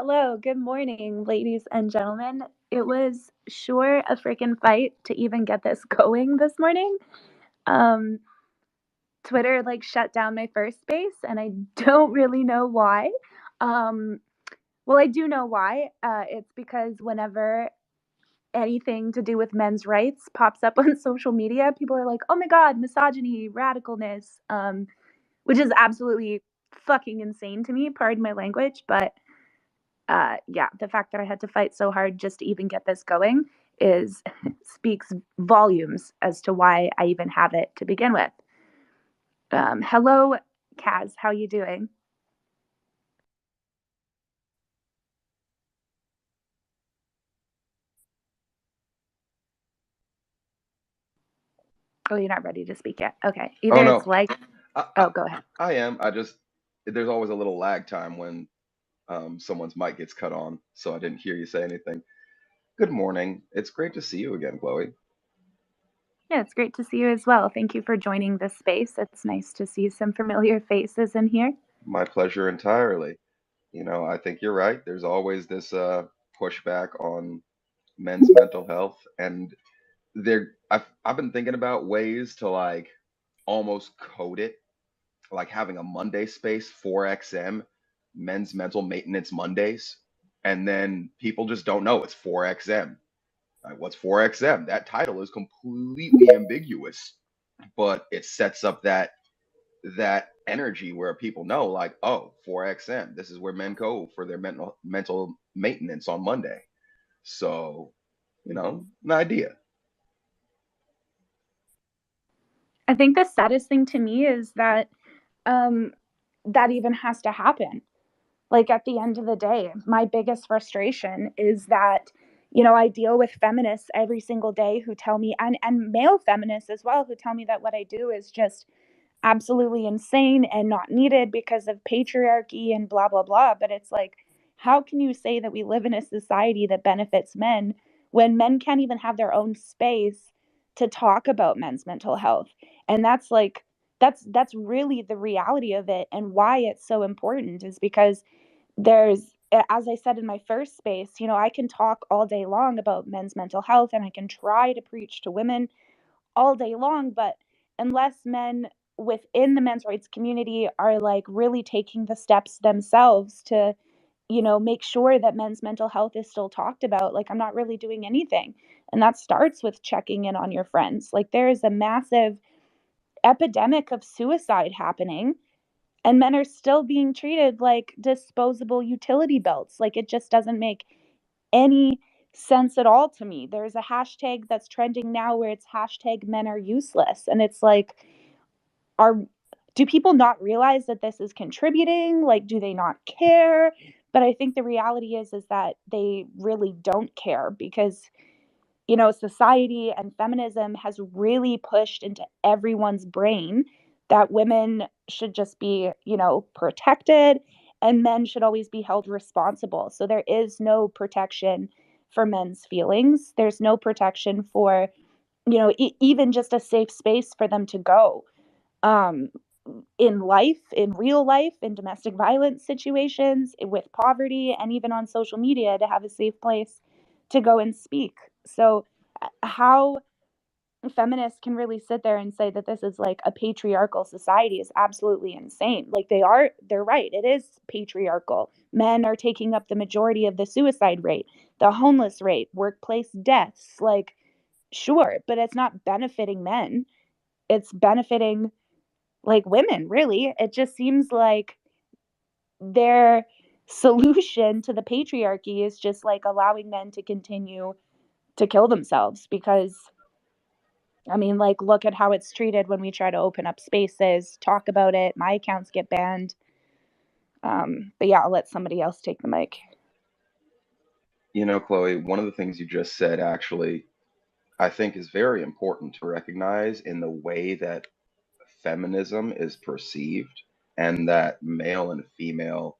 Hello, good morning, ladies and gentlemen. It was sure a freaking fight to even get this going this morning. Um, Twitter shut down my first space, and I don't really know why. Um, well, I do know why. It's because whenever anything to do with men's rights pops up on social media, people are like, "Oh my god, misogyny, radicalness," which is absolutely fucking insane to me. Pardon my language, but yeah, the fact that I had to fight so hard just to even get this going is speaks volumes as to why I even have it to begin with. Hello, Kaz. How you doing? Oh, you're not ready to speak yet. Okay. Oh Either it's no, like, I, I oh, go ahead. I am. I just there's always a little lag time when someone's mic gets cut on, so I didn't hear you say anything. Good morning. It's great to see you again, Chloe. Yeah, it's great to see you as well. Thank you for joining this space. It's nice to see some familiar faces in here. My pleasure entirely. I think you're right. There's always this pushback on men's mental health, and I've been thinking about ways to almost code it, like having a Monday space 4XM, Men's Mental Maintenance Mondays, and then people just don't know it's 4XM. What's 4XM? That title is completely ambiguous, but it sets up that energy where people know, like, oh, 4XM. This is where men go for their mental maintenance on Monday. So, an idea. I think the saddest thing to me is that um, that even has to happen. Like at the end of the day, my biggest frustration is that, I deal with feminists every single day who tell me, and male feminists as well, who tell me that what I do is just absolutely insane and not needed because of patriarchy and blah blah blah. But it's like, how can you say that we live in a society that benefits men when men can't even have their own space to talk about men's mental health? And that's really the reality of it, and why it's so important is because there's, as I said in my first space, I can talk all day long about men's mental health, and I can try to preach to women all day long, but unless men within the men's rights community are really taking the steps themselves to, make sure that men's mental health is still talked about, I'm not really doing anything. And that starts with checking in on your friends. There is a massive epidemic of suicide happening, and men are still being treated like disposable utility belts. It just doesn't make any sense at all to me. There's a hashtag that's trending now where it's hashtag men are useless. And it's like, are do people not realize that this is contributing? Do they not care? But I think the reality is that they really don't care because, society and feminism has really pushed into everyone's brain that women should just be, protected, and men should always be held responsible. So there is no protection for men's feelings. There's no protection for, even just a safe space for them to go. Um, in life, in real life, in domestic violence situations, with poverty, and even on social media to have a safe place to go and speak. So, how feminists can really sit there and say that this is a patriarchal society is absolutely insane. They're right. It is patriarchal. Men are taking up the majority of the suicide rate, the homeless rate, workplace deaths. Sure, but it's not benefiting men. It's benefiting women, really. It just seems like their solution to the patriarchy is just allowing men to continue to kill themselves because I mean, look at how it's treated when we try to open up spaces, talk about it. My accounts get banned. But yeah, I'll let somebody else take the mic. Chloe, one of the things you just said actually, I think is very important to recognize in the way that feminism is perceived and that male and female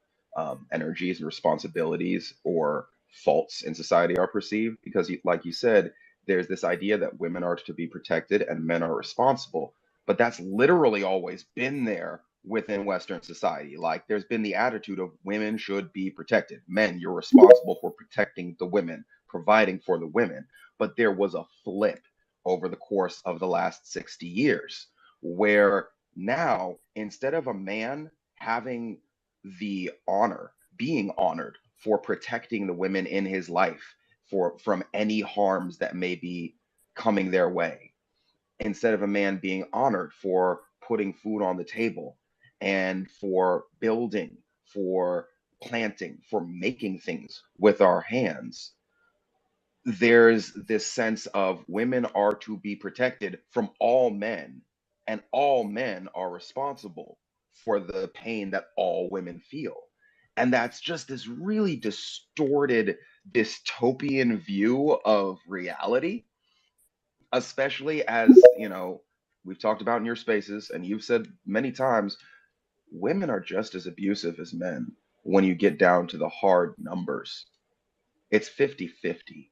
energies and responsibilities or faults in society are perceived. Because, like you said, there's this idea that women are to be protected and men are responsible. But that's literally always been there within Western society. Like there's been the attitude of women should be protected. Men, you're responsible for protecting the women, providing for the women. But there was a flip over the course of the last 60 years where now, instead of a man having the honor, being honored for protecting the women in his life for from any harms that may be coming their way, instead of a man being honored for putting food on the table and for building, for planting, for making things with our hands, there's this sense of women are to be protected from all men, and all men are responsible for the pain that all women feel. And that's just this really distorted, dystopian view of reality, especially as, we've talked about in your spaces, and you've said many times, women are just as abusive as men when you get down to the hard numbers. It's 50-50.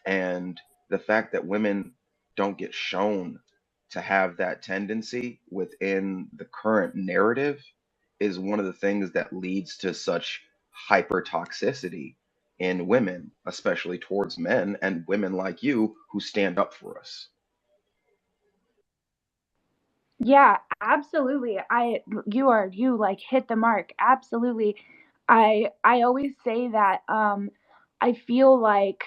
And the fact that women don't get shown to have that tendency within the current narrative is one of the things that leads to such hyper toxicity in women, especially towards men and women like you who stand up for us. Yeah, absolutely. You like hit the mark. Absolutely. I always say that I feel like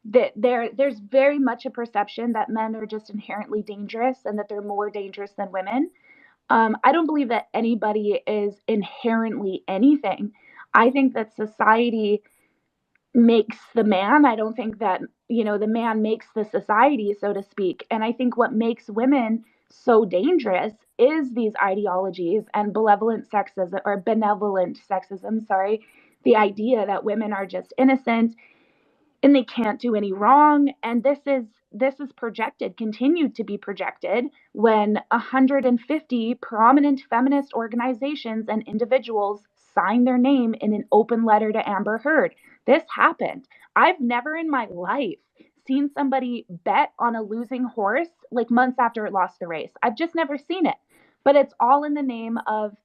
that there's very much a perception that men are just inherently dangerous and that they're more dangerous than women. I don't believe that anybody is inherently anything. I think that society makes the man. I don't think that, the man makes the society, so to speak. And I think what makes women so dangerous is these ideologies and benevolent sexism, sorry. The idea that women are just innocent and they can't do any wrong, and this is projected, continued to be projected when 150 prominent feminist organizations and individuals signed their name in an open letter to Amber Heard. This happened. I've never in my life seen somebody bet on a losing horse like months after it lost the race. I've just never seen it, but it's all in the name of,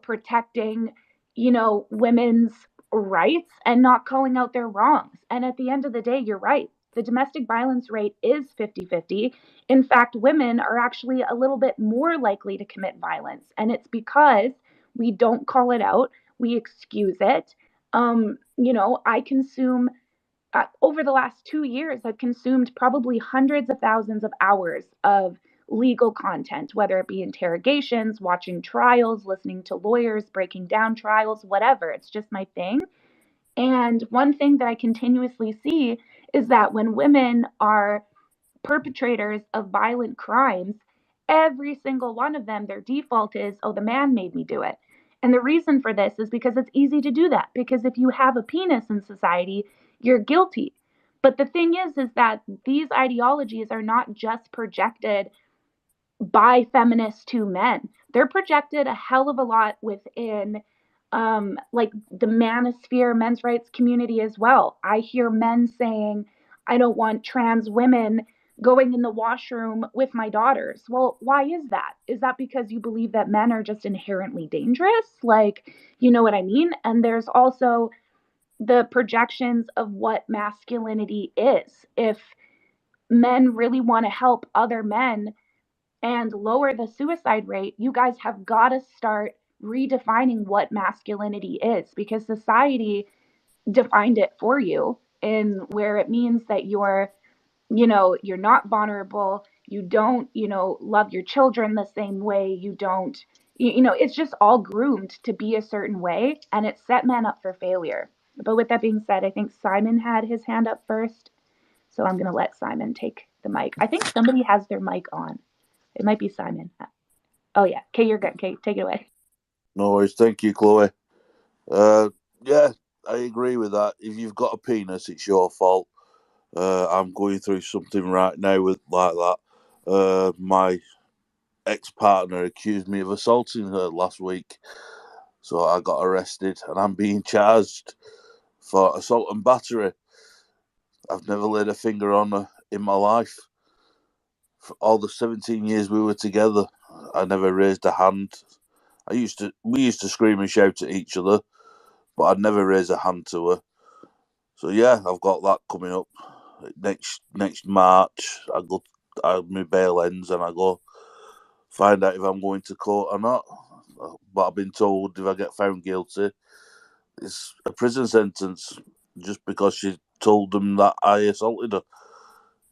protecting, women's rights and not calling out their wrongs. And at the end of the day, you're right. The domestic violence rate is 50-50. In fact, women are actually a little bit more likely to commit violence. And it's because we don't call it out, we excuse it. I consume over the last 2 years, I've consumed probably hundreds of thousands of hours of legal content, whether it be interrogations, watching trials, listening to lawyers, breaking down trials, whatever. It's just my thing. And one thing that I continuously see is that when women are perpetrators of violent crimes, every single one of them, their default is, oh, the man made me do it. And the reason for this is because it's easy to do that. Because if you have a penis in society, you're guilty. But the thing is that these ideologies are not just projected by feminists to men. They're projected a hell of a lot within like the manosphere, men's rights community as well. I hear men saying, I don't want trans women going in the washroom with my daughters. Well, why is that? Is that because you believe that men are just inherently dangerous? Like, you know what I mean? And there's also the projections of what masculinity is. If men really want to help other men and lower the suicide rate, you guys have got to start redefining what masculinity is, because society defined it for you, in where it means that you're not vulnerable, you don't, love your children the same way, you don't, it's just all groomed to be a certain way, and it set men up for failure. But with that being said, I think Simon had his hand up first, so I'm going to let Simon take the mic. I think somebody has their mic on. It might be Simon. Oh yeah. Okay, you're good. Okay, take it away. No worries. Thank you, Chloe. Uh, yeah, I agree with that. If you've got a penis, it's your fault. I'm going through something right now with like that. My ex-partner accused me of assaulting her last week, so I got arrested and I'm being charged for assault and battery. I've never laid a finger on her in my life. For all the 17 years we were together, I never raised a hand. We used to scream and shout at each other, but I'd never raise a hand to her. So yeah, I've got that coming up next March. My bail ends, and I go find out if I'm going to court or not. But I've been told if I get found guilty, it's a prison sentence just because she told them that I assaulted her.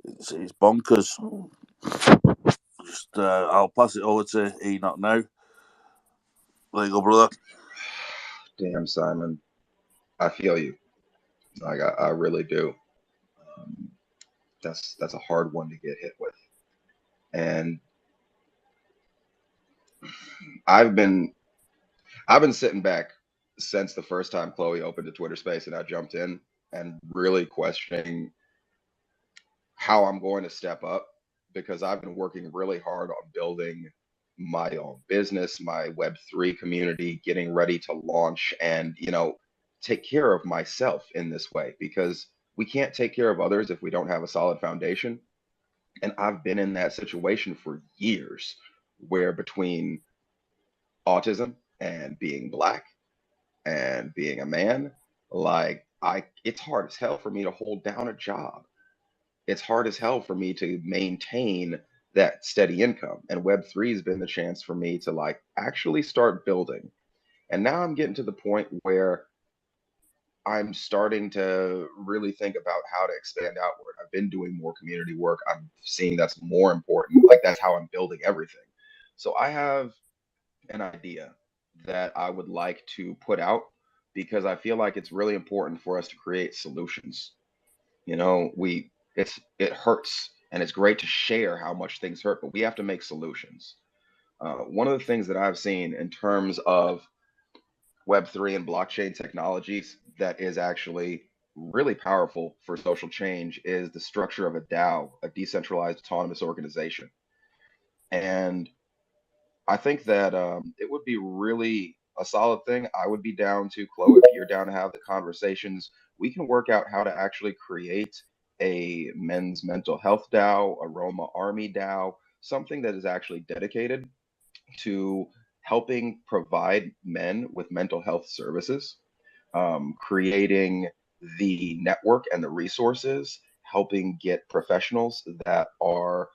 It's bonkers. I'll pass it over to Enoch now. There you go, brother. Damn, Simon, I feel you. Like I really do. Um, that's a hard one to get hit with. And I've been I've been sitting back since the first time Chloe opened a Twitter space and I jumped in and really questioning how I'm going to step up because I've been working really hard on building my own business, my Web3 community, getting ready to launch and, take care of myself in this way because we can't take care of others if we don't have a solid foundation. And I've been in that situation for years where between autism and being black and being a man, like it's hard as hell for me to hold down a job. It's hard as hell for me to maintain that steady income. And Web3 has been the chance for me to like actually start building. And now I'm getting to the point where I'm starting to really think about how to expand outward. I've been doing more community work. I'm seeing that's more important. Like that's how I'm building everything. So I have an idea that I would like to put out because I feel like it's really important for us to create solutions. It hurts and it's great to share how much things hurt, but we have to make solutions. One of the things that I've seen in terms of Web3 and blockchain technologies that is actually really powerful for social change is the structure of a DAO, a decentralized autonomous organization. And I think that it would be really a solid thing. I would be down to, Chloe, if you're down to have the conversations, we can work out how to actually create a men's mental health DAO, a Roma Army DAO, something that is actually dedicated to helping provide men with mental health services, creating the network and the resources, helping get professionals that are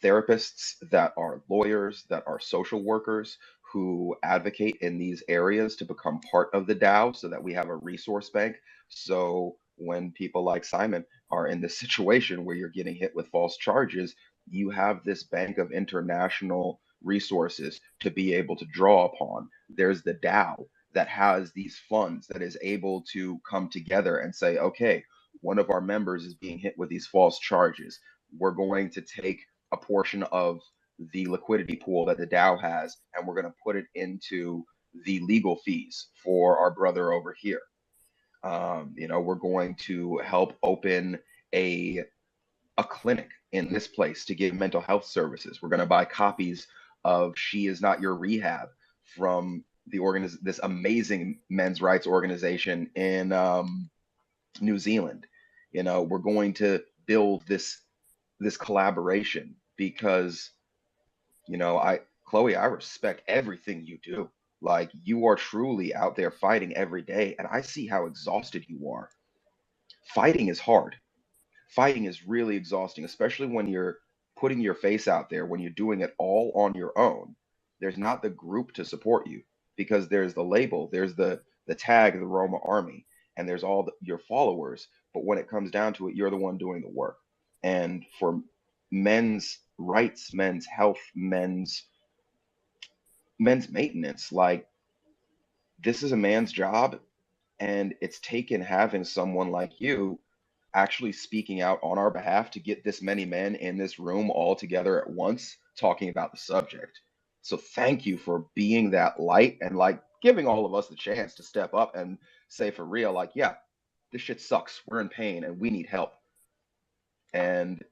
therapists, that are lawyers, that are social workers who advocate in these areas to become part of the DAO so that we have a resource bank. So when people like Simon are in this situation where you're getting hit with false charges, you have this bank of international resources to be able to draw upon. There's the DAO that has these funds that is able to come together and say, okay, one of our members is being hit with these false charges. We're going to take a portion of the liquidity pool that the DAO has, and we're going to put it into the legal fees for our brother over here. We're going to help open a a clinic in this place to give mental health services. We're going to buy copies of She Is Not Your Rehab from this amazing men's rights organization in New Zealand. We're going to build this collaboration because I Chloe, I respect everything you do. Like you are truly out there fighting every day, and I see how exhausted you are. Fighting is hard. Fighting is really exhausting, especially when you're putting your face out there, when you're doing it all on your own. There's not the group to support you because there's the label, there's the tag, the Roma Army, and there's your followers. But when it comes down to it, you're the one doing the work. And for men's rights, men's health, men's maintenance, like this is a man's job, and it's taken having someone like you actually speaking out on our behalf to get this many men in this room all together at once talking about the subject. So thank you for being that light and like giving all of us the chance to step up and say for real, like, yeah, this shit sucks. We're in pain and we need help. And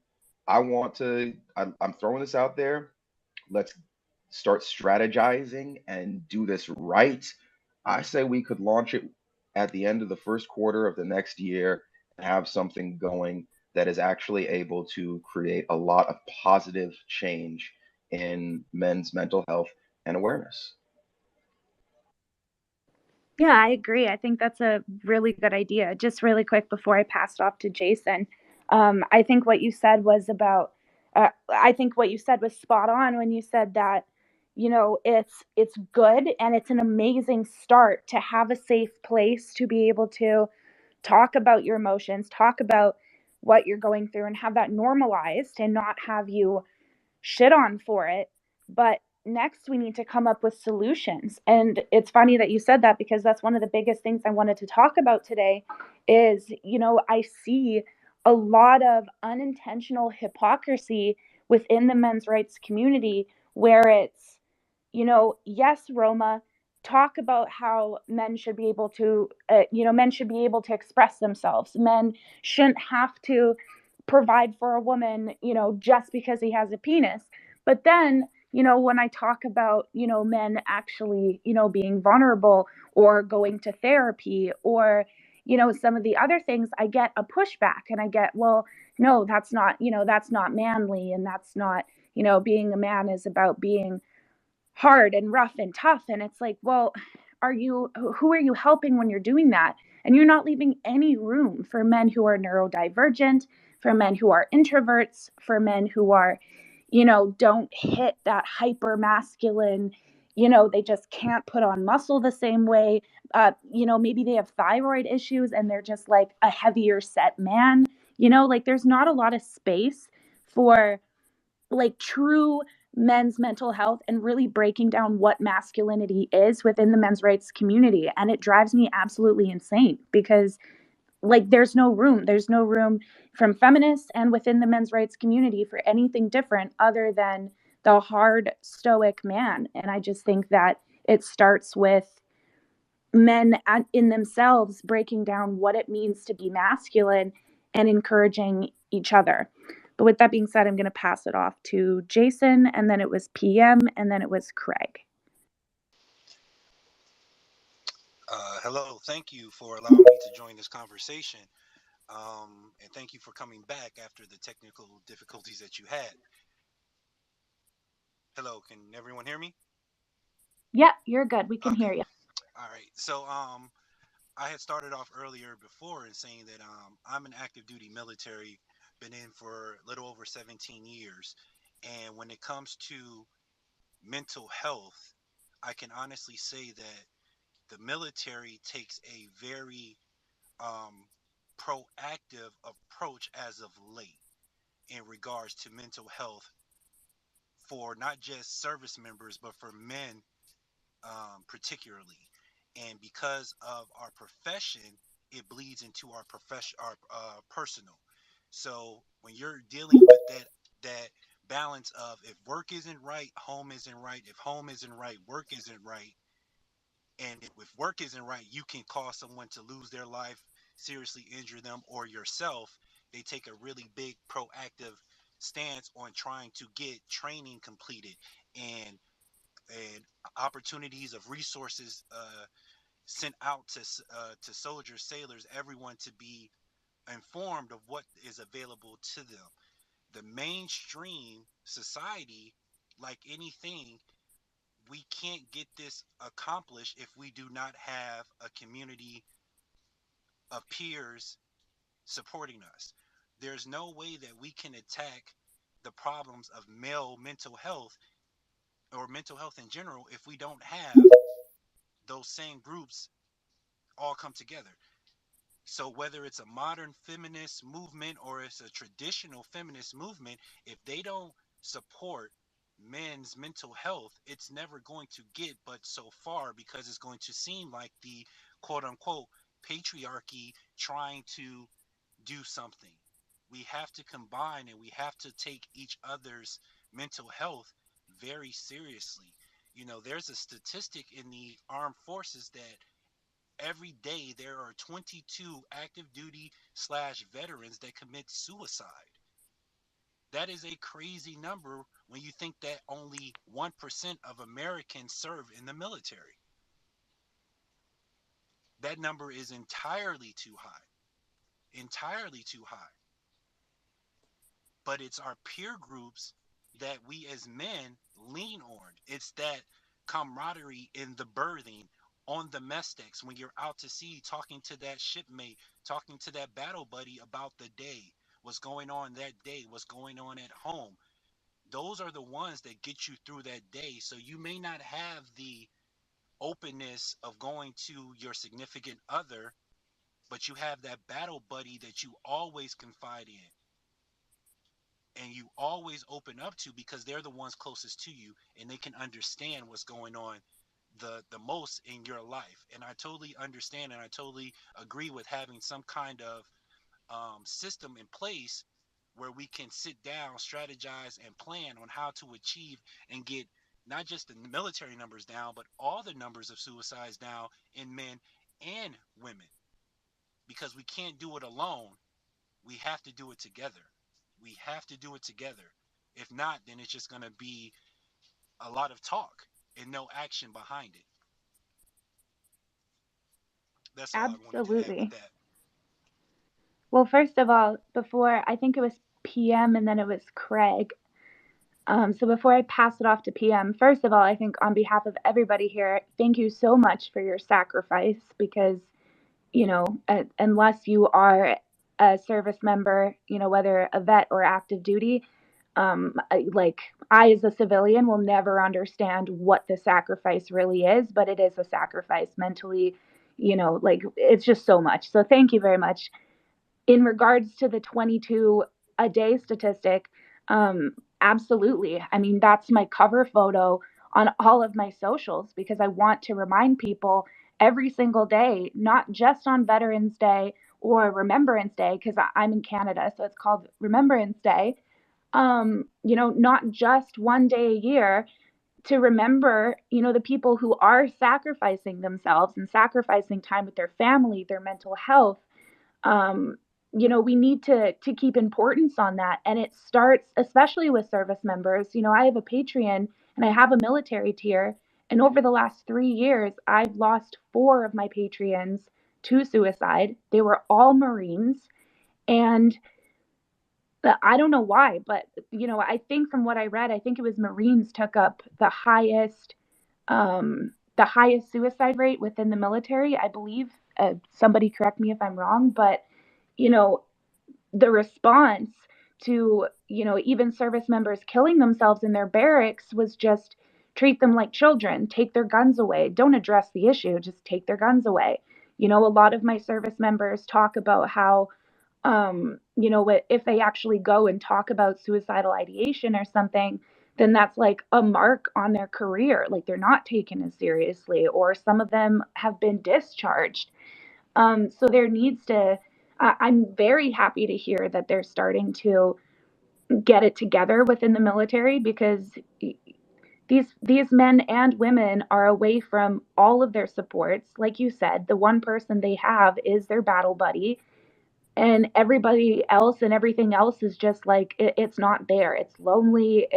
I'm throwing this out there. Let's start strategizing and do this right. I say we could launch it at the end of the first quarter of the next year and have something going that is actually able to create a lot of positive change in men's mental health and awareness. Yeah, I agree. I think that's a really good idea. Just really quick before I pass it off to Jason, I think what you said was about. I think what you said was spot on when you said that. It's good and it's an amazing start to have a safe place to be able to talk about your emotions, talk about what you're going through, and have that normalized and not have you shit on for it. But next, we need to come up with solutions. And it's funny that you said that because that's one of the biggest things I wanted to talk about today is, I see a lot of unintentional hypocrisy within the men's rights community where it's, yes, Roma, talk about how men should be able to, men should be able to express themselves. Men shouldn't have to provide for a woman, just because he has a penis. But then, when I talk about, men actually, being vulnerable or going to therapy or, some of the other things, I get a pushback and I get, well, no, that's not manly. And that's not, being a man is about being hard and rough and tough. And it's like, well, who are you helping when you're doing that? And you're not leaving any room for men who are neurodivergent, for men who are introverts, for men who are, don't hit that hyper masculine, they just can't put on muscle the same way. Maybe they have thyroid issues and they're just like a heavier set man. Like there's not a lot of space for like true men's mental health and really breaking down what masculinity is within the men's rights community. And it drives me absolutely insane because like there's no room from feminists and within the men's rights community for anything different other than the hard stoic man. And I just think that it starts with men in themselves breaking down what it means to be masculine and encouraging each other. But with that being said, I'm going to pass it off to Jason, and then it was PM, and then it was Craig. Hello, thank you for allowing me to join this conversation. And thank you for coming back after the technical difficulties that you had. Hello, can everyone hear me? Yeah, you're good. We can Okay, hear you. all right. So, I had started off earlier before in saying that I'm an active duty military, been in for a little over 17 years. And when it comes to mental health, I can honestly say that the military takes a very um, proactive approach as of late in regards to mental health for not just service members, but for men particularly. And because of our profession, it bleeds into our profession, our personal. So when you're dealing with that balance of if work isn't right, home isn't right. If home isn't right, work isn't right. And if work isn't right, you can cause someone to lose their life, seriously injure them, or yourself. They take a really big proactive stance on trying to get training completed and and opportunities of resources sent out to soldiers, sailors, everyone to be informed of what is available to them. The mainstream society, like anything, we can't get this accomplished if we do not have a community of peers supporting us. There's no way that we can attack the problems of male mental health or mental health in general if we don't have those same groups all come together. So whether it's a modern feminist movement or it's a traditional feminist movement, if they don't support men's mental health, it's never going to get but so far because it's going to seem like the quote unquote patriarchy trying to do something. We have to combine and we have to take each other's mental health very seriously. You know, there's a statistic in the armed forces that every day there are 22 active duty slash veterans that commit suicide. That is a crazy number when you think that only 1% of Americans serve in the military. That number is entirely too high, entirely too high. But it's our peer groups that we as men lean on. It's that camaraderie in the birthing on the mess decks, when you're out to sea, talking to that shipmate, talking to that battle buddy about the day, what's going on that day, what's going on at home. Those are the ones that get you through that day. So you may not have the openness of going to your significant other, but you have that battle buddy that you always confide in and you always open up to, because they're the ones closest to you and they can understand what's going on the most in your life. And I totally understand and I totally agree with having some kind of system in place where we can sit down, strategize, and plan on how to achieve and get not just the military numbers down, but all the numbers of suicides down in men and women, because we can't do it alone. We have to do it together. We have to do it together. If not, then it's just going to be a lot of talk and no action behind it. That's all I wanted to add with Absolutely. that. Well, first of all, before I think it was PM and then it was Craig. So before I pass it off to PM, first of all, I think on behalf of everybody here, thank you so much for your sacrifice because, unless you are a service member, whether a vet or active duty, like I, as a civilian, will never understand what the sacrifice really is, but it is a sacrifice mentally, like it's just so much. So thank you very much. In regards to the 22 a day statistic, absolutely. I mean, that's my cover photo on all of my socials because I want to remind people every single day, not just on Veterans Day or Remembrance Day, because I'm in Canada, so it's called Remembrance Day. Not just one day a year to remember, the people who are sacrificing themselves and sacrificing time with their family, their mental health. um, we need to keep importance on that, and it starts especially with service members. I have a Patreon and I have a military tier, and over the last 3 years I've lost 4 of my Patreons to suicide. They were all Marines, and I don't know why, but I think from what I read, I think it was Marines took up the highest suicide rate within the military, I believe. Somebody correct me if I'm wrong, but you know, the response to, even service members killing themselves in their barracks was just treat them like children, take their guns away, don't address the issue, just take their guns away. A lot of my service members talk about how, if they actually go and talk about suicidal ideation or something, then that's like a mark on their career. Like they're not taken as seriously, or some of them have been discharged. So there needs to, I'm very happy to hear that they're starting to get it together within the military because these men and women are away from all of their supports. Like you said, the one person they have is their battle buddy, and everybody else and everything else is just like it's not there. It's lonely.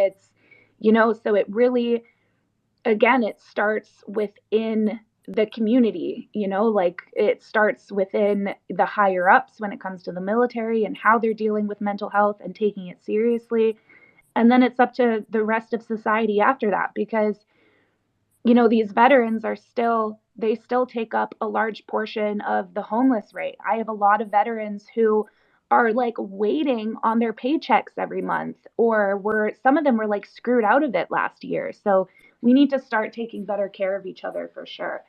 So it really, again, it starts within the community, like it starts within the higher ups when it comes to the military and how they're dealing with mental health and taking it seriously. And then it's up to the rest of society after that because, these veterans they still take up a large portion of the homeless rate. I have a lot of veterans who are like waiting on their paychecks every month, or some of them were like screwed out of it last year. So we need to start taking better care of each other for sure.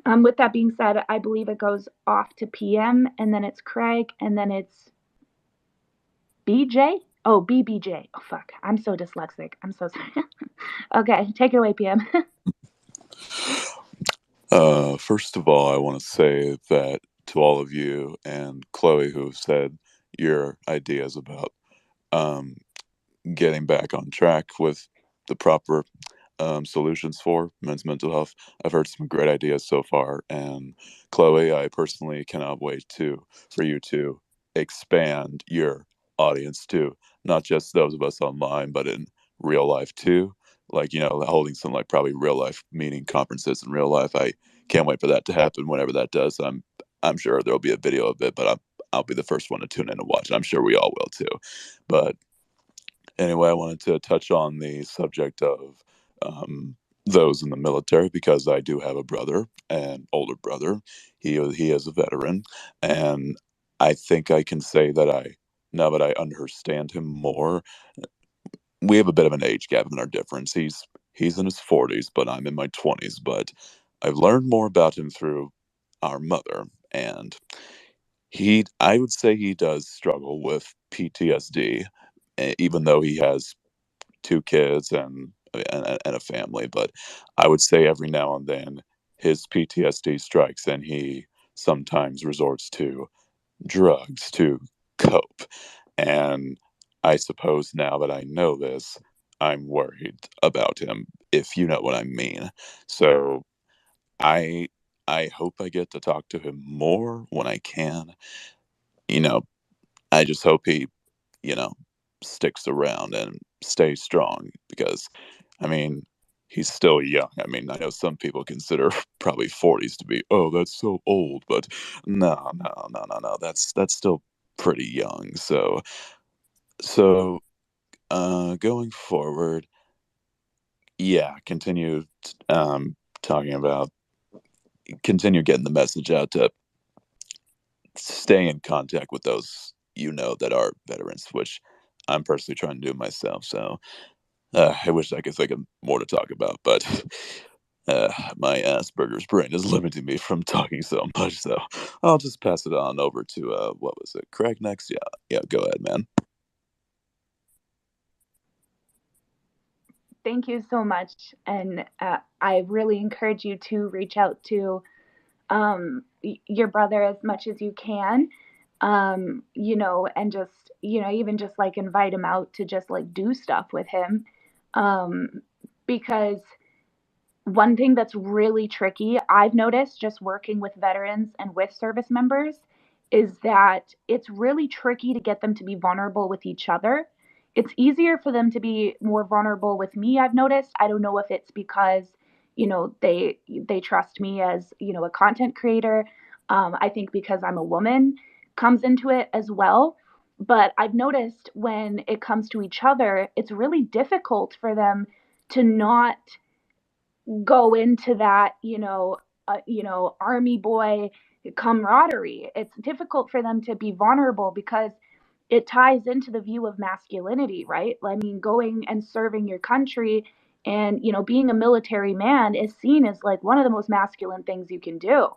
With that being said, I believe it goes off to PM, and then it's Craig, and then it's BJ. Oh, BBJ. Oh, fuck. I'm so dyslexic. I'm so sorry. Okay, take it away, PM. First of all, I want to say that to all of you and Chloe who have said your ideas about um, getting back on track with the proper solutions for men's mental health. I've heard some great ideas so far, and Chloe, I personally cannot wait for you to expand your audience to not just those of us online, but in real life too. Like holding some like probably real life meeting conferences in real life. I can't wait for that to happen. Whenever that does, I'm sure there'll be a video of it, but I'll be the first one to tune in and watch it. I'm sure we all will too. But anyway, I wanted to touch on the subject of um, those in the military because I do have a brother, an older brother. He is a veteran, and I think I can say that now that I understand him more, we have a bit of an age gap in our difference. He's in his 40s, but I'm in my 20s. But I've learned more about him through our mother, and I would say he does struggle with PTSD, even though he has two kids and a family. But I would say every now and then his PTSD strikes, and he sometimes resorts to drugs to cope. And I suppose now that I know this, I'm worried about him, if you know what I mean. So I I hope I get to talk to him more when I can. You know, I just hope he, you know, sticks around and stays strong because, I mean, he's still young. I mean, I know some people consider probably 40s to be, oh, that's so old, but no, no, no, no, no. That's still pretty young. So going forward, yeah, talking about continue getting the message out to stay in contact with those that are veterans, which I'm personally trying to do myself. So I wish I could think of more to talk about, but my Asperger's brain is limiting me from talking so much. So I'll just pass it on over to what was it, Craig next? Yeah, yeah. Go ahead, man. Thank you so much. And I really encourage you to reach out to your brother as much as you can, and just, even just like invite him out to just like do stuff with him. Um, because one thing that's really tricky, I've noticed just working with veterans and with service members, is that it's really tricky to get them to be vulnerable with each other. It's easier for them to be more vulnerable with me, I've noticed. I don't know if it's because, they trust me as, a content creator. I think because I'm a woman comes into it as well. But I've noticed when it comes to each other, it's really difficult for them to not go into that, army boy camaraderie. It's difficult for them to be vulnerable because it ties into the view of masculinity, right? I mean, going and serving your country and, being a military man is seen as like one of the most masculine things you can do.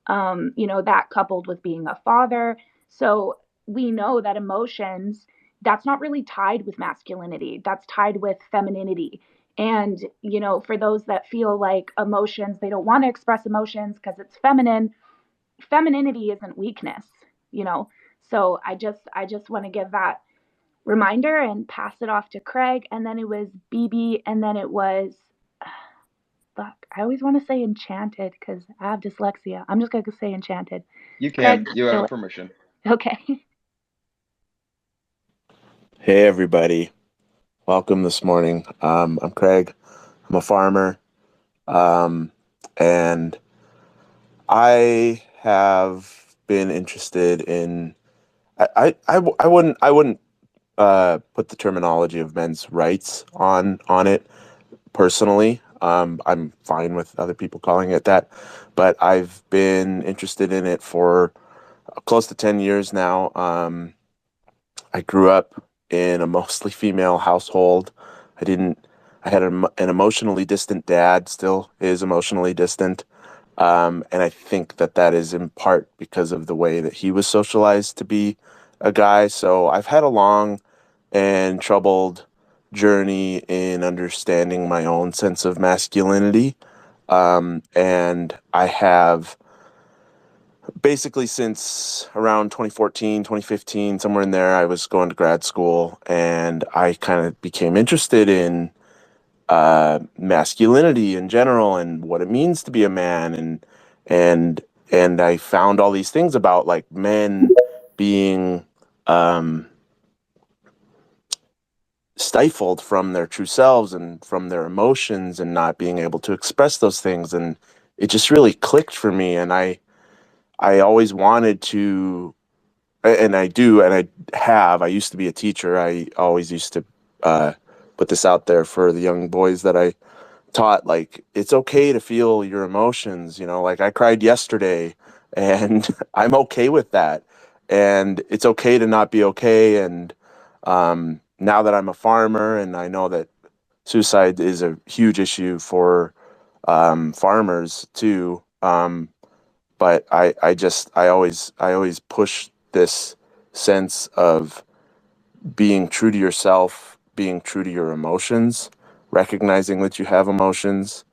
That coupled with being a father. So we know that emotions, that's not really tied with masculinity, that's tied with femininity. And, for those that feel like emotions, they don't want to express emotions because it's feminine, femininity isn't weakness, you know. So I just want to give that reminder and pass it off to Craig. And then it was BB, and then it was fuck. I always want to say enchanted because I have dyslexia. I'm just gonna say enchanted. You Craig, can. You do have it. permission. Okay. Hey, everybody. Welcome this morning. I'm Craig. I'm a farmer. Um, and I have been interested in, I wouldn't put the terminology of men's rights on it personally. I'm fine with other people calling it that, but I've been interested in it for close to 10 years now. I grew up in a mostly female household. I didn't, I had an emotionally distant dad, still is emotionally distant. And I think that is in part because of the way that he was socialized to be a guy. So I've had a long and troubled journey in understanding my own sense of masculinity. And I have basically since around 2014, 2015, somewhere in there, I was going to grad school and I kind of became interested in masculinity in general and what it means to be a man. And, and I found all these things about like men being um, stifled from their true selves and from their emotions and not being able to express those things. And it just really clicked for me. And I always wanted to, and I do, and I used to be a teacher. I always used to put this out there for the young boys that I taught like it's okay to feel your emotions, like I cried yesterday and I'm okay with that. And it's okay to not be okay. And now that I'm a farmer and I know that suicide is a huge issue for farmers too. But I always push this sense of being true to yourself, being true to your emotions, recognizing that you have emotions,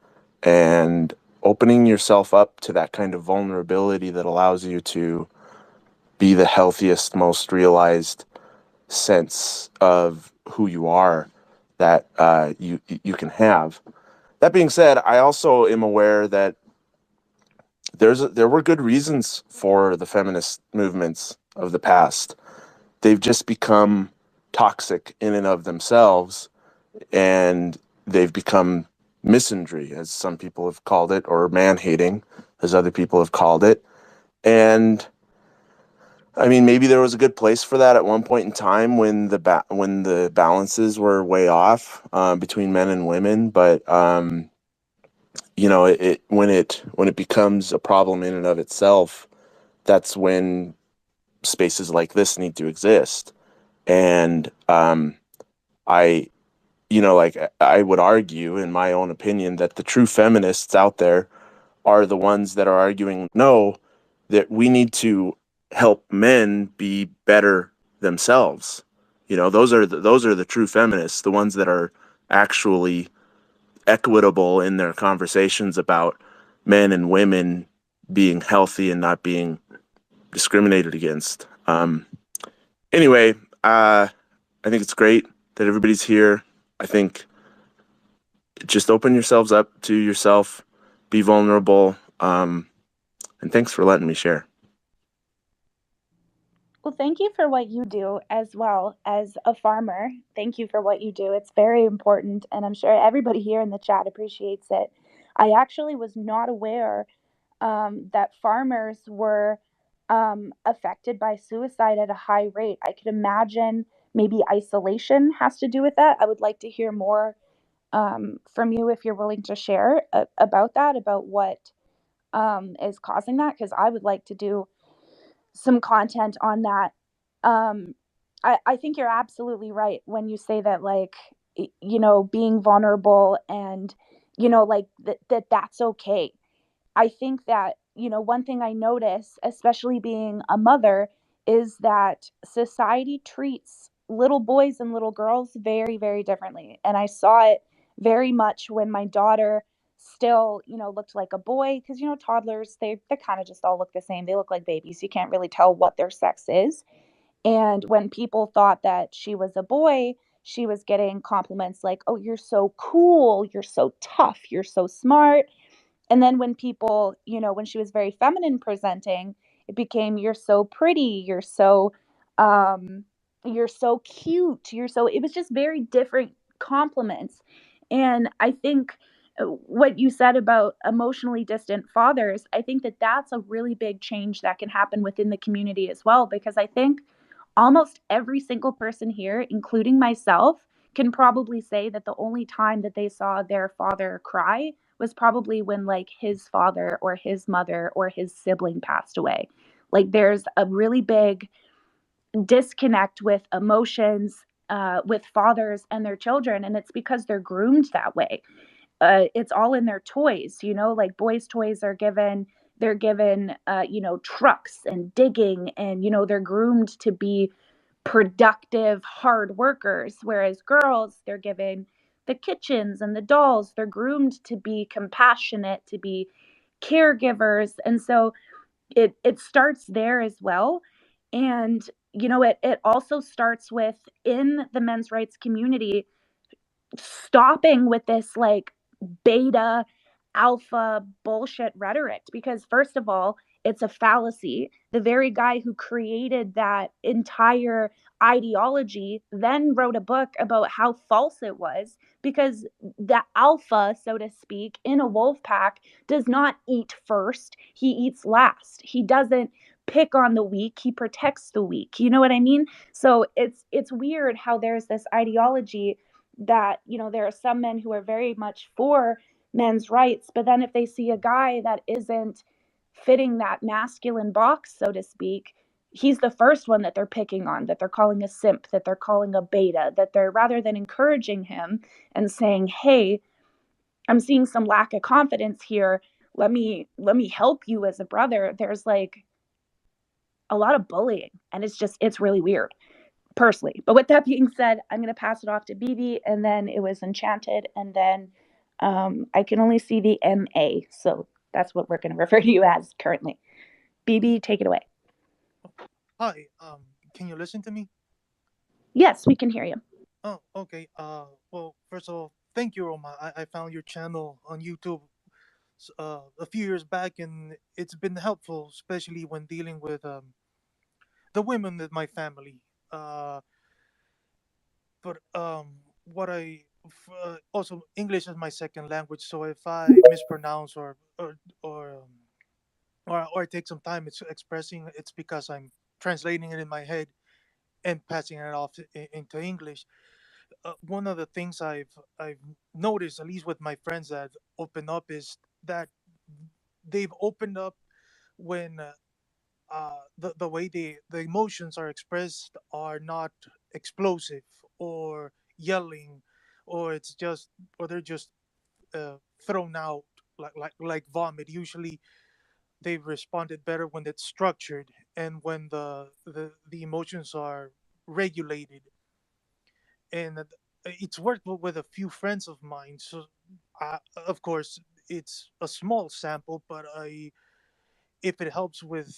and opening yourself up to that kind of vulnerability that allows you to be the healthiest, most realized sense of who you are that you can have. That being said, I also am aware that there were good reasons for the feminist movements of the past. They've just become toxic in and of themselves, and they've become misandry, as some people have called it, or man-hating, as other people have called it. And I mean, maybe there was a good place for that at one point in time when the balances were way off between men and women. But when it becomes a problem in and of itself, that's when spaces like this need to exist. And I, like I would argue, in my own opinion, that the true feminists out there are the ones that are arguing, no, that we need to help men be better themselves. Those are the true feminists, the ones that are actually equitable in their conversations about men and women being healthy and not being discriminated against. Anyway, I think it's great that everybody's here. I think just open yourselves up to yourself, be vulnerable, and thanks for letting me share. Well, thank you for what you do as well as a farmer. Thank you for what you do. It's very important, and I'm sure everybody here in the chat appreciates it. I actually was not aware that farmers were affected by suicide at a high rate. I could imagine maybe isolation has to do with that. I would like to hear more from you if you're willing to share about that, about what is causing that, because I would like to do some content on that. I think you're absolutely right when you say that, like, being vulnerable and, like that's okay. I think that, one thing I notice, especially being a mother, is that society treats little boys and little girls very, very differently. And I saw it very much when my daughter still, looked like a boy, because, toddlers, they kind of just all look the same. They look like babies. You can't really tell what their sex is. And when people thought that she was a boy, she was getting compliments like, "Oh, you're so cool, you're so tough, you're so smart." And then when people, when she was very feminine presenting, it became, "You're so pretty, um you're so cute, you're so," it was just very different compliments. And I think what you said about emotionally distant fathers, I think that that's a really big change that can happen within the community as well, because I think almost every single person here, including myself, can probably say that the only time that they saw their father cry was probably when, like, his father or his mother or his sibling passed away. Like, there's a really big disconnect with emotions with fathers and their children, and it's because they're groomed that way. It's all in their toys, like boys' toys are given. They're given, trucks and digging, and they're groomed to be productive, hard workers. Whereas girls, they're given the kitchens and the dolls. They're groomed to be compassionate, to be caregivers. And so it starts there as well. And it also starts with, in the men's rights community, stopping with this, like, beta alpha bullshit rhetoric, because first of all, it's a fallacy. The very guy who created that entire ideology then wrote a book about how false it was, because the alpha, so to speak, in a wolf pack does not eat first, he eats last. He doesn't pick on the weak, he protects the weak. You know what I mean? So it's weird how there's this ideology that, you know, there are some men who are very much for men's rights, but then if they see a guy that isn't fitting that masculine box, so to speak, he's the first one that they're picking on, that they're calling a simp, that they're calling a beta, that they're, rather than encouraging him and saying, hey, I'm seeing some lack of confidence here, let me help you as a brother, there's like a lot of bullying, and it's really weird personally. But with that being said, I'm going to pass it off to BB, and then it was Enchanted, and then I can only see the MA, so that's what we're going to refer to you as currently. BB, take it away. Hi, can you listen to me? Yes, we can hear you. Oh, okay. Well, first of all, thank you, Roma. I found your channel on YouTube a few years back, and it's been helpful, especially when dealing with the women in my family. Uh, but what also English is my second language, so if I mispronounce or take some time it's expressing, it's because I'm translating it in my head and passing it off into English. One of the things I've noticed, at least with my friends that open up, is that they've opened up when the way the emotions are expressed are not explosive or yelling, or it's just or they're just thrown out like vomit. Usually they've responded better when it's structured and when the emotions are regulated. And it's worked with a few friends of mine. So, of course, it's a small sample, but if it helps with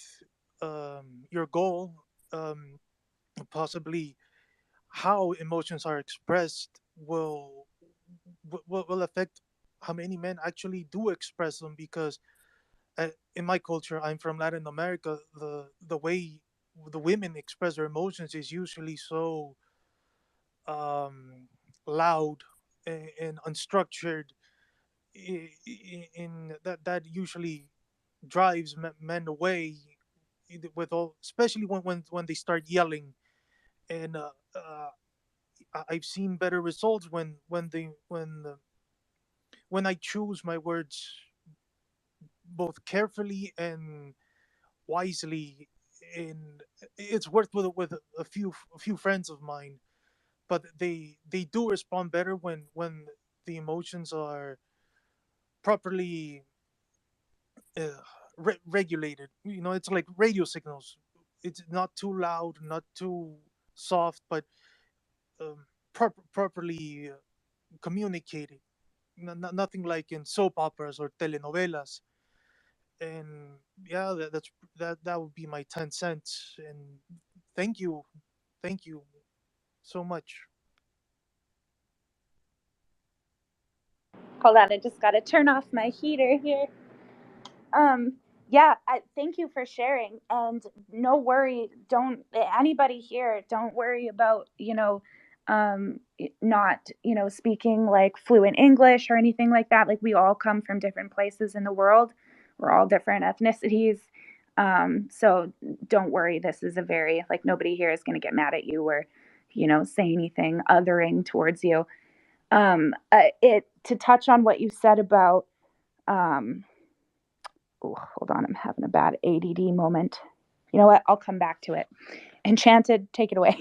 your goal, um, possibly how emotions are expressed will affect how many men actually do express them. Because in my culture, I'm from Latin America, the way the women express their emotions is usually so um, loud and unstructured. In that usually drives men away with all, especially when they start yelling. And I've seen better results when I choose my words both carefully and wisely. And it's worked with a few friends of mine, but they do respond better when the emotions are properly regulated. You know, it's like radio signals. It's not too loud, not too soft, but properly communicated. Nothing like in soap operas or telenovelas. And yeah, that would be my 10 cents. And thank you, thank you so much. Hold on, I just got to turn off my heater here. Um, yeah, thank you for sharing. And no worry, don't anybody here, don't worry about, not, speaking like fluent English or anything like that. Like, we all come from different places in the world. We're all different ethnicities. So don't worry. This is a very, like, nobody here is going to get mad at you or, say anything othering towards you. It to touch on what you said about, um, oh, hold on, I'm having a bad ADD moment. You know what? I'll come back to it. Enchanted, take it away.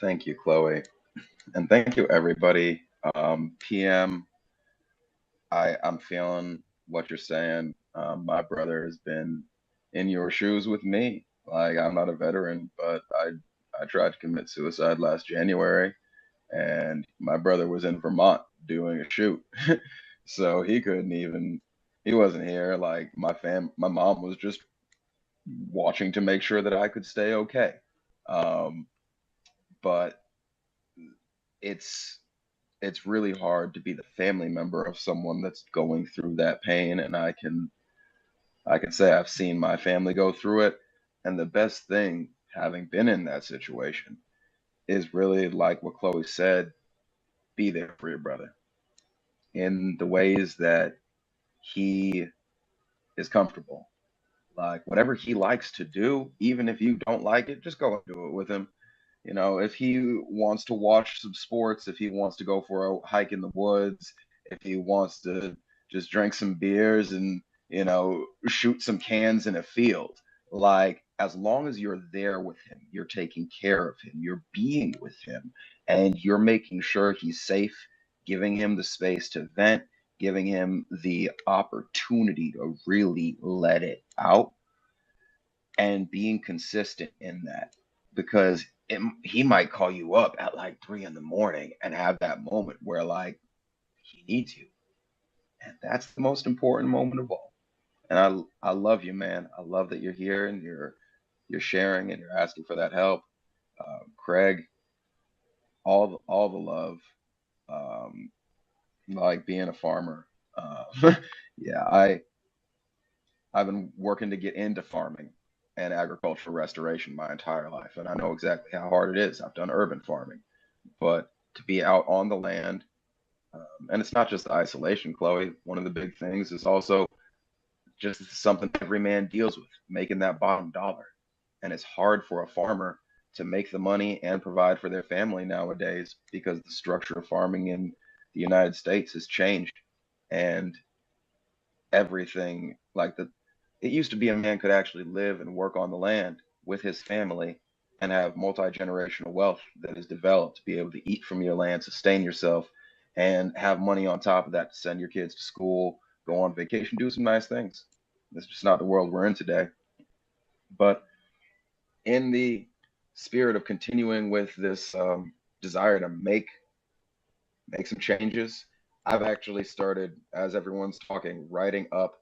Thank you, Chloe, and thank you, everybody. PM, I'm feeling what you're saying. My brother has been in your shoes with me. Like, I'm not a veteran, but I tried to commit suicide last January, and my brother was in Vermont doing a shoot, so he couldn't even. He wasn't here. Like, my mom was just watching to make sure that I could stay okay. Um, but it's it's really hard to be the family member of someone that's going through that pain, and I can say I've seen my family go through it, and the best thing, having been in that situation, is really like what Chloe said, be there for your brother in the ways that he is comfortable. Like, whatever he likes to do, even if you don't like it, just go and do it with him. If he wants to watch some sports, if he wants to go for a hike in the woods, if he wants to just drink some beers and, shoot some cans in a field, like as long as you're there with him, you're taking care of him, you're being with him, and you're making sure he's safe, giving him the space to vent, giving him the opportunity to really let it out, and being consistent in that, because he might call you up at like 3 in the morning and have that moment where like he needs you, and that's the most important moment of all. And I love you, man. I love that you're here and you're sharing and you're asking for that help. Craig, all the love. Um, like being a farmer. Yeah, I've been working to get into farming and agricultural restoration my entire life, and I know exactly how hard it is. I've done urban farming, but to be out on the land, and it's not just the isolation, Chloe. One of the big things is also just something every man deals with, making that bottom dollar. And it's hard for a farmer to make the money and provide for their family nowadays because the structure of farming in the United States has changed. And everything like the it used to be a man could actually live and work on the land with his family and have multi-generational wealth that is developed to be able to eat from your land, sustain yourself, and have money on top of that to send your kids to school, go on vacation, do some nice things. That's just not the world we're in today. But in the spirit of continuing with this desire to make some changes, I've actually started, as everyone's talking, writing up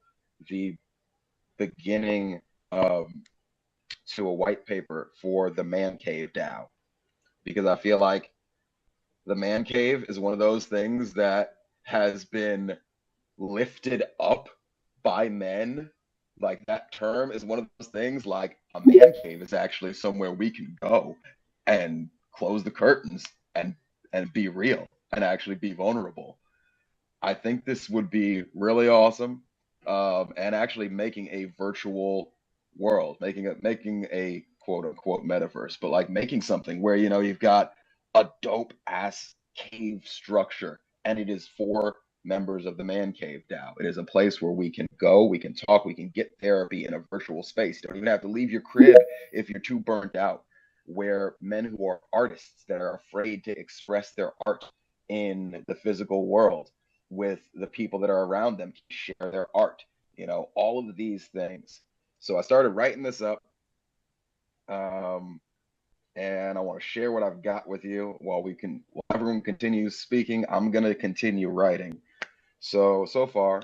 the beginning to a white paper for the Man Cave DAO, because I feel like the Man Cave is one of those things that has been lifted up by men. Like that term is one of those things, like a man cave is actually somewhere we can go and close the curtains and be real and actually be vulnerable. I think this would be really awesome, and actually making a virtual world, making a quote unquote metaverse, but like making something where you've got a dope ass cave structure, and it is for members of the Man Cave DAO. It is a place where we can go, we can talk, we can get therapy in a virtual space. You don't even have to leave your crib if you're too burnt out. Where men who are artists that are afraid to express their art in the physical world with the people that are around them, share their art, all of these things. So I started writing this up, um, and I want to share what I've got with you while everyone continues speaking. I'm going to continue writing. So far,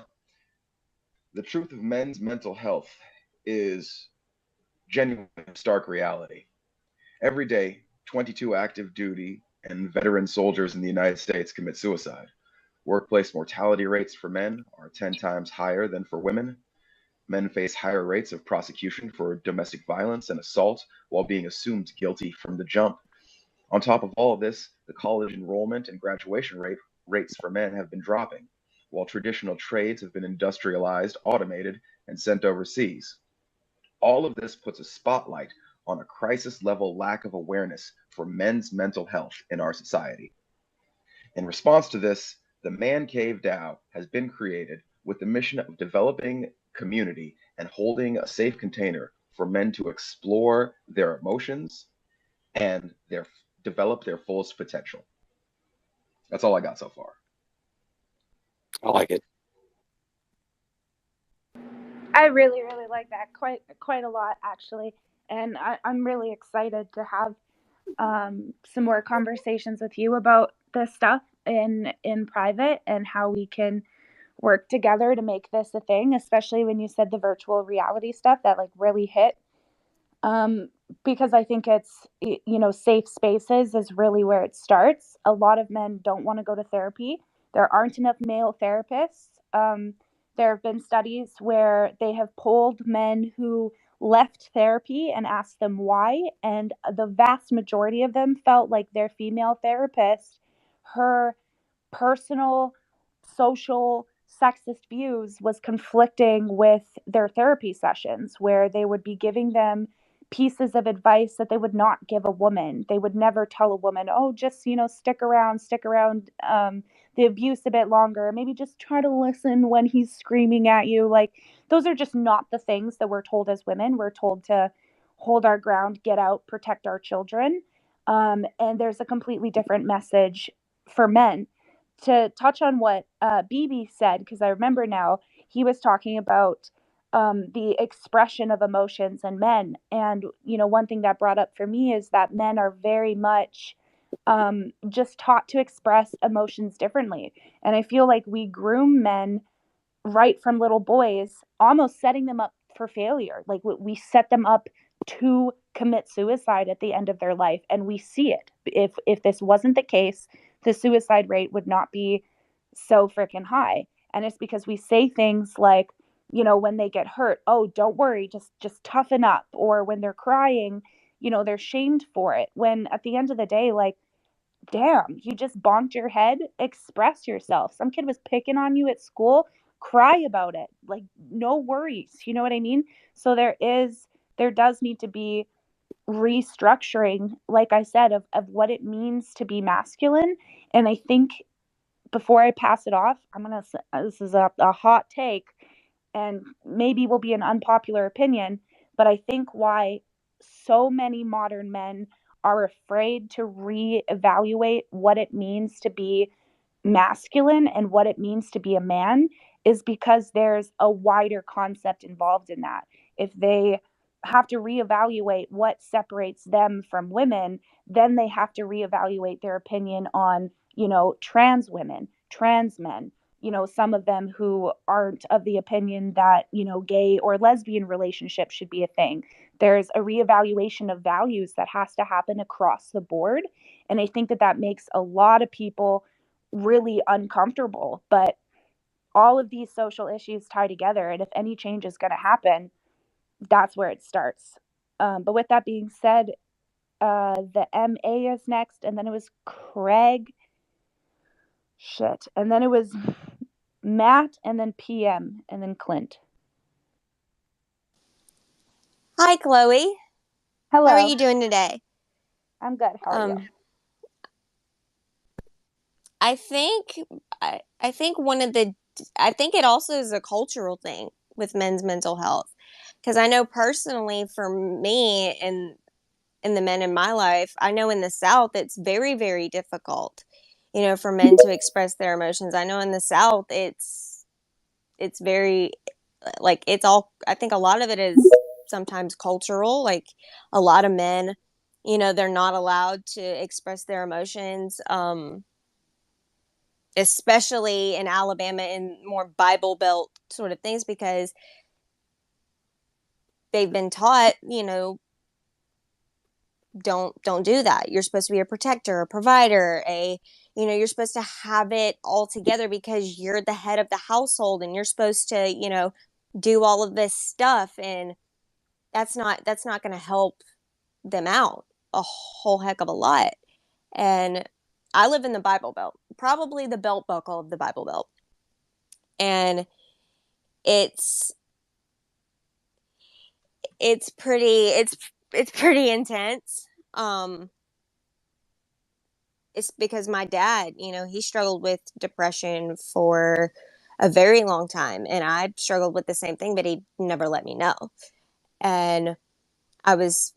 the truth of men's mental health is genuine stark reality. Every day, 22 active duty and veteran soldiers in the United States commit suicide. Workplace mortality rates for men are 10 times higher than for women. Men face higher rates of prosecution for domestic violence and assault while being assumed guilty from the jump. On top of all of this, the college enrollment and graduation rates for men have been dropping, while traditional trades have been industrialized, automated, and sent overseas. All of this puts a spotlight on a crisis level lack of awareness for men's mental health in our society. In response to this, the Man Cave DAO has been created with the mission of developing community and holding a safe container for men to explore their emotions and develop their fullest potential. That's all I got so far. I like it. I really, really like that quite a lot, actually. And I'm really excited to have some more conversations with you about this stuff in private and how we can work together to make this a thing, especially when you said the virtual reality stuff that like really hit. um, because I think it's, safe spaces is really where it starts. A lot of men don't want to go to therapy. There aren't enough male therapists. There have been studies where they have polled men who left therapy and asked them why, and the vast majority of them felt like their female therapist, her personal, social, sexist views was conflicting with their therapy sessions, where they would be giving them pieces of advice that they would not give a woman. They would never tell a woman, oh, just, stick around the abuse a bit longer. Maybe just try to listen when he's screaming at you. Like, those are just not the things that we're told as women. We're told to hold our ground, get out, protect our children. And there's a completely different message for men. To touch on what BB said, because I remember now, he was talking about the expression of emotions in men. And, one thing that brought up for me is that men are very much just taught to express emotions differently. And I feel like we groom men right from little boys, almost setting them up for failure. Like, set them up to commit suicide at the end of their life, and we see it. If this wasn't the case, the suicide rate would not be so freaking high. And it's because we say things like, when they get hurt, oh, don't worry, just toughen up. Or when they're crying, they're shamed for it. When at the end of the day, like, damn, you just bonked your head, express yourself. Some kid was picking on you at school, cry about it. Like, no worries. You know what I mean? So there does need to be restructuring, like I said, of what it means to be masculine. And I think, before I pass it off, this is a hot take, and maybe will be an unpopular opinion, but I think why so many modern men are afraid to reevaluate what it means to be masculine and what it means to be a man is because there's a wider concept involved in that. If they have to reevaluate what separates them from women, then they have to reevaluate their opinion on, trans women, trans men, some of them who aren't of the opinion that, gay or lesbian relationships should be a thing. There's a reevaluation of values that has to happen across the board. And I think that makes a lot of people really uncomfortable. But all of these social issues tie together. And if any change is going to happen, that's where it starts. But with that being said, the MA is next. And then it was Craig. Shit. And then it was Matt, and then PM, and then Clint. Hi, Chloe. Hello. How are you doing today? I'm good. How are you? I think I think I think it also is a cultural thing with men's mental health, because I know personally for me and the men in my life, I know in the South it's very, very difficult, for men to express their emotions. I know in the South it's very, like, it's all, I think a lot of it is sometimes cultural. Like, a lot of men, they're not allowed to express their emotions, especially in Alabama and more Bible Belt sort of things, because they've been taught, don't do that. You're supposed to be a protector, a provider, you're supposed to have it all together because you're the head of the household and you're supposed to, do all of this stuff. And that's not going to help them out a whole heck of a lot. And I live in the Bible Belt, probably the belt buckle of the Bible Belt. And it's pretty intense. It's because my dad, he struggled with depression for a very long time, and I struggled with the same thing, but he never let me know. And I was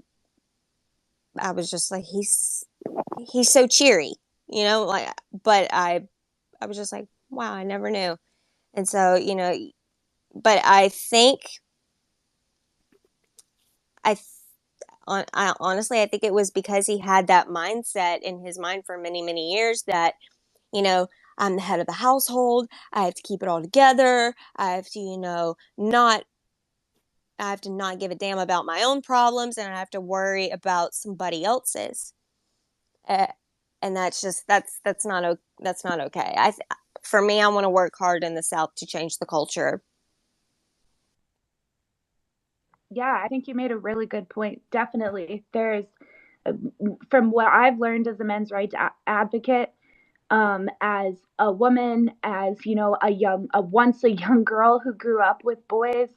just like, he's so cheery, like, but I was just like, wow, I never knew. And so, but I think I honestly, I think it was because he had that mindset in his mind for many, many years that, you know, I'm the head of the household. I have to keep it all together. I have to, I have to not give a damn about my own problems, and I have to worry about somebody else's. Uh, and that's not okay. For me, I want to work hard in the South to change the culture. Yeah, I think you made a really good point. Definitely. From what I've learned as a men's rights advocate, as a woman, as, a once a young girl who grew up with boys,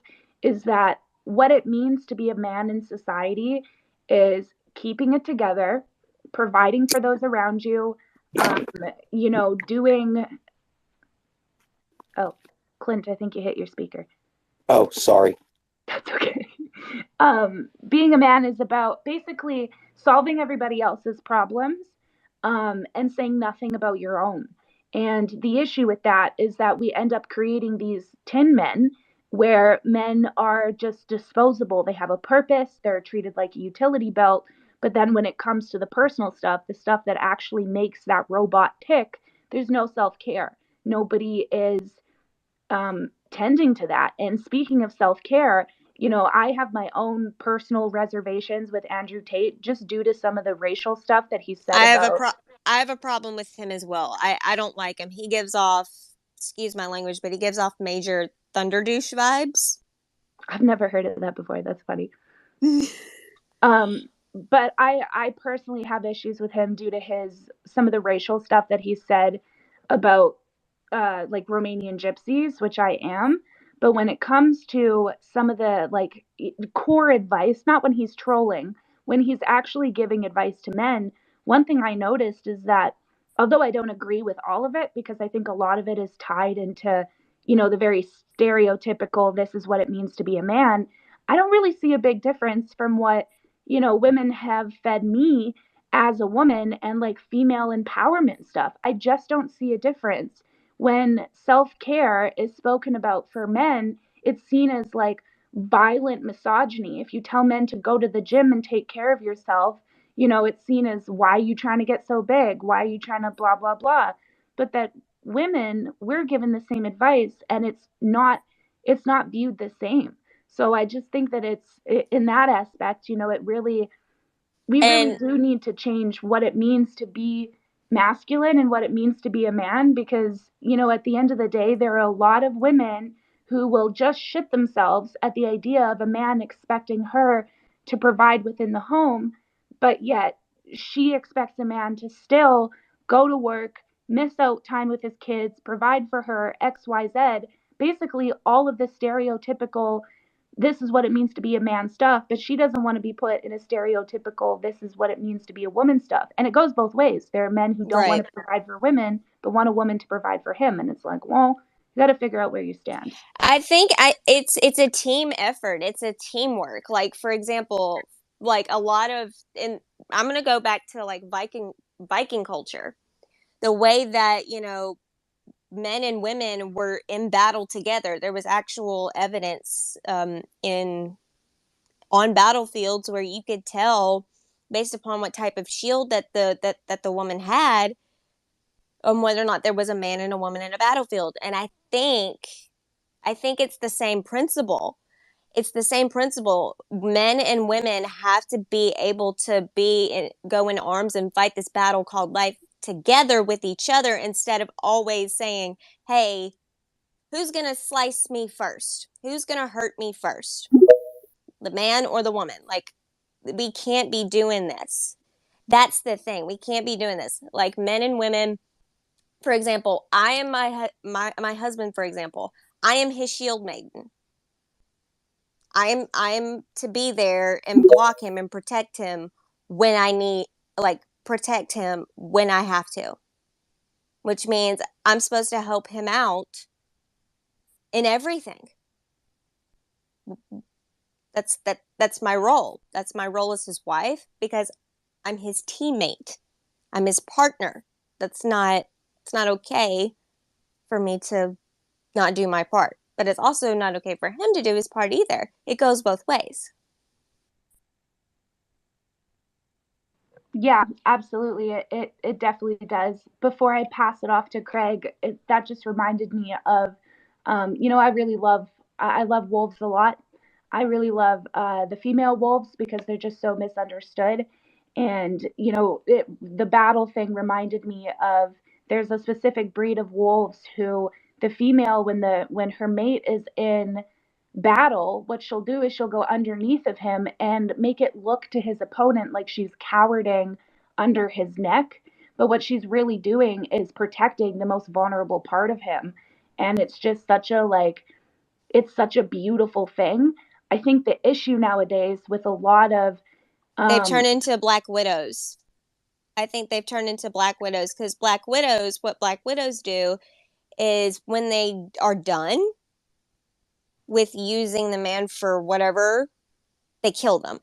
is that what it means to be a man in society is keeping it together, providing for those around you, um, doing. Oh, Clint, I think you hit your speaker. Oh, sorry. That's okay. Being a man is about basically solving everybody else's problems, and saying nothing about your own. And the issue with that is that we end up creating these tin men where men are just disposable. They have a purpose, they're treated like a utility belt. But then when it comes to the personal stuff, the stuff that actually makes that robot tick, there's no self care. Nobody is tending to that. And speaking of self care, I have my own personal reservations with Andrew Tate just due to some of the racial stuff that he said I have about. I have a problem with him as well. I don't like him. He gives off, excuse my language, but he gives off major thunder douche vibes. I've never heard of that before. That's funny. But I personally have issues with him due to some of the racial stuff that he said about like Romanian gypsies, which I am. But when it comes to some of the like core advice, not when he's trolling, when he's actually giving advice to men, one thing I noticed is that although I don't agree with all of it, because I think a lot of it is tied into, the very stereotypical, this is what it means to be a man, I don't really see a big difference from what, women have fed me as a woman and like female empowerment stuff. I just don't see a difference. When self care is spoken about for men, it's seen as like violent misogyny. If you tell men to go to the gym and take care of yourself, it's seen as why are you trying to get so big? Why are you trying to blah, blah, blah? But that women, we're given the same advice and it's not viewed the same. So I just think that it's in that aspect, we really And do need to change what it means to be masculine and what it means to be a man because, at the end of the day, there are a lot of women who will just shit themselves at the idea of a man expecting her to provide within the home, but yet she expects a man to still go to work, miss out time with his kids, provide for her, XYZ, basically all of the stereotypical this is what it means to be a man stuff, but she doesn't want to be put in a stereotypical this is what it means to be a woman stuff. And it goes both ways. There are men who don't want right. to provide for women, but want a woman to provide for him. And it's like, well, you got to figure out where you stand. I think it's a team effort. It's a teamwork. Like for example, like a lot of and I'm going to go back to like Viking culture. The way that, men and women were in battle together. There was actual evidence in on battlefields where you could tell based upon what type of shield that the woman had whether or not there was a man and a woman in a battlefield. And I think it's the same principle. It's the same principle. Men and women have to be able to go in arms and fight this battle called life together with each other instead of always saying, "Hey, who's going to slice me first? Who's going to hurt me first? The man or the woman?" Like we can't be doing this. That's the thing. We can't be doing this. Like men and women, for example, I am my husband, for example. I am his shield maiden. I am to be there and block him and protect him when I need like protect him when I have to. Which means I'm supposed to help him out in everything. That's my role. That's my role as his wife because I'm his teammate. I'm his partner. It's not okay for me to not do my part. But it's also not okay for him to do his part either. It goes both ways. Yeah, absolutely. It definitely does. Before I pass it off to Craig, that just reminded me of, I really I love wolves a lot. I really love the female wolves because they're just so misunderstood. And, the battle thing reminded me of there's a specific breed of wolves who the female, when her mate is in battle, what she'll do is she'll go underneath of him and make it look to his opponent like she's cowarding under his neck. But what she's really doing is protecting the most vulnerable part of him. And it's just such a beautiful thing. I think the issue nowadays with a lot of They've turned into Black Widows. I think they've turned into Black Widows because what Black Widows do is when they are done with using the man for whatever, they kill them.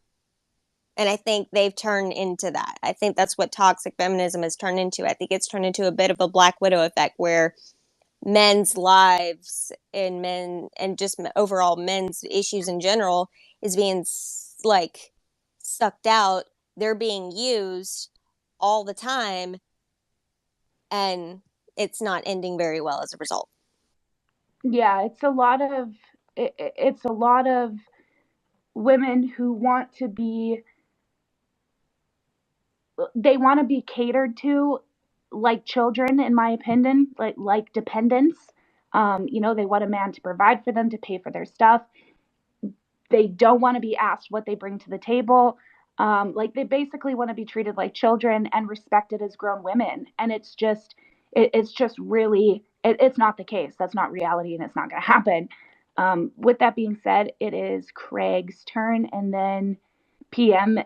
And I think they've turned into that. I think that's what toxic feminism has turned into. I think it's turned into a bit of a Black Widow effect where men's lives and men and just overall men's issues in general is being like sucked out. They're being used all the time, and it's not ending very well as a result. Yeah, it's a lot of women who want to be they want to be catered to like children, in my opinion, like dependents. They want a man to provide for them, to pay for their stuff. They don't want to be asked what they bring to the table. Like they basically want to be treated like children and respected as grown women. And it's just really, it's not the case. That's not reality, and it's not going to happen. With that being said, it is Craig's turn, and then PM,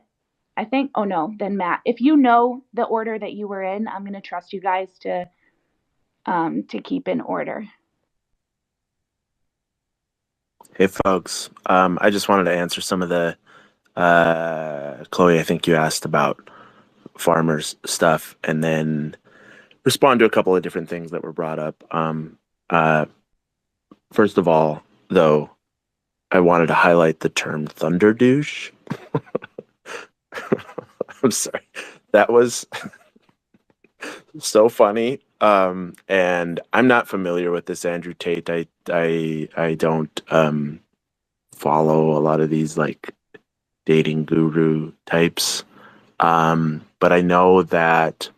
I think. Oh no, then Matt. If you know the order that you were in, I'm going to trust you guys to keep in order. Hey, folks. I just wanted to answer some of the Chloe, I think you asked about farmers stuff, and then respond to a couple of different things that were brought up. First of all, though, I wanted to highlight the term thunder douche. I'm sorry. That was so funny. And I'm not familiar with this Andrew Tate. I don't follow a lot of these like dating guru types. But I know that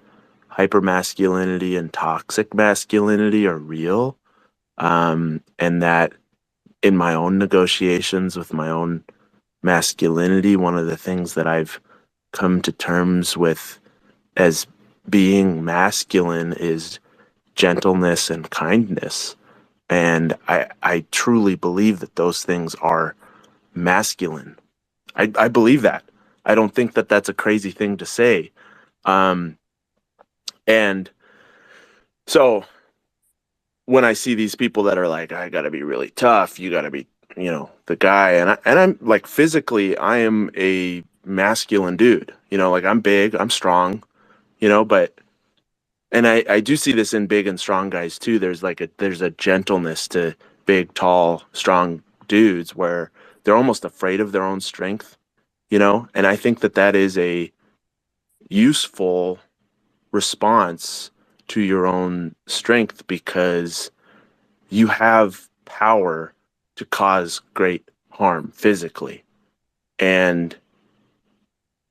hypermasculinity and toxic masculinity are real. And that in my own negotiations with my own masculinity, one of the things that I've come to terms with as being masculine is gentleness and kindness. And I truly believe that those things are masculine. I believe that. I don't think that that's a crazy thing to say. And so when I see these people that are like, I got to be really tough, you got to be, the guy, and I'm like physically, I am a masculine dude. Like I'm big, I'm strong, but and I do see this in big and strong guys too. There's a gentleness to big, tall, strong dudes where they're almost afraid of their own strength, and I think that is a useful response to your own strength because you have power to cause great harm physically. And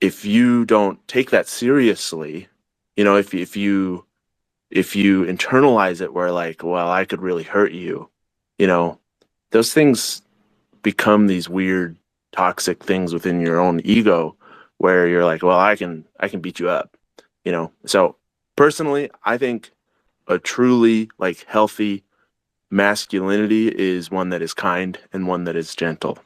if you don't take that seriously, if you internalize it where like, well, I could really hurt you, those things become these weird toxic things within your own ego where you're like, well, I can beat you up, So personally, I think a truly like healthy masculinity is one that is kind and one that is gentle.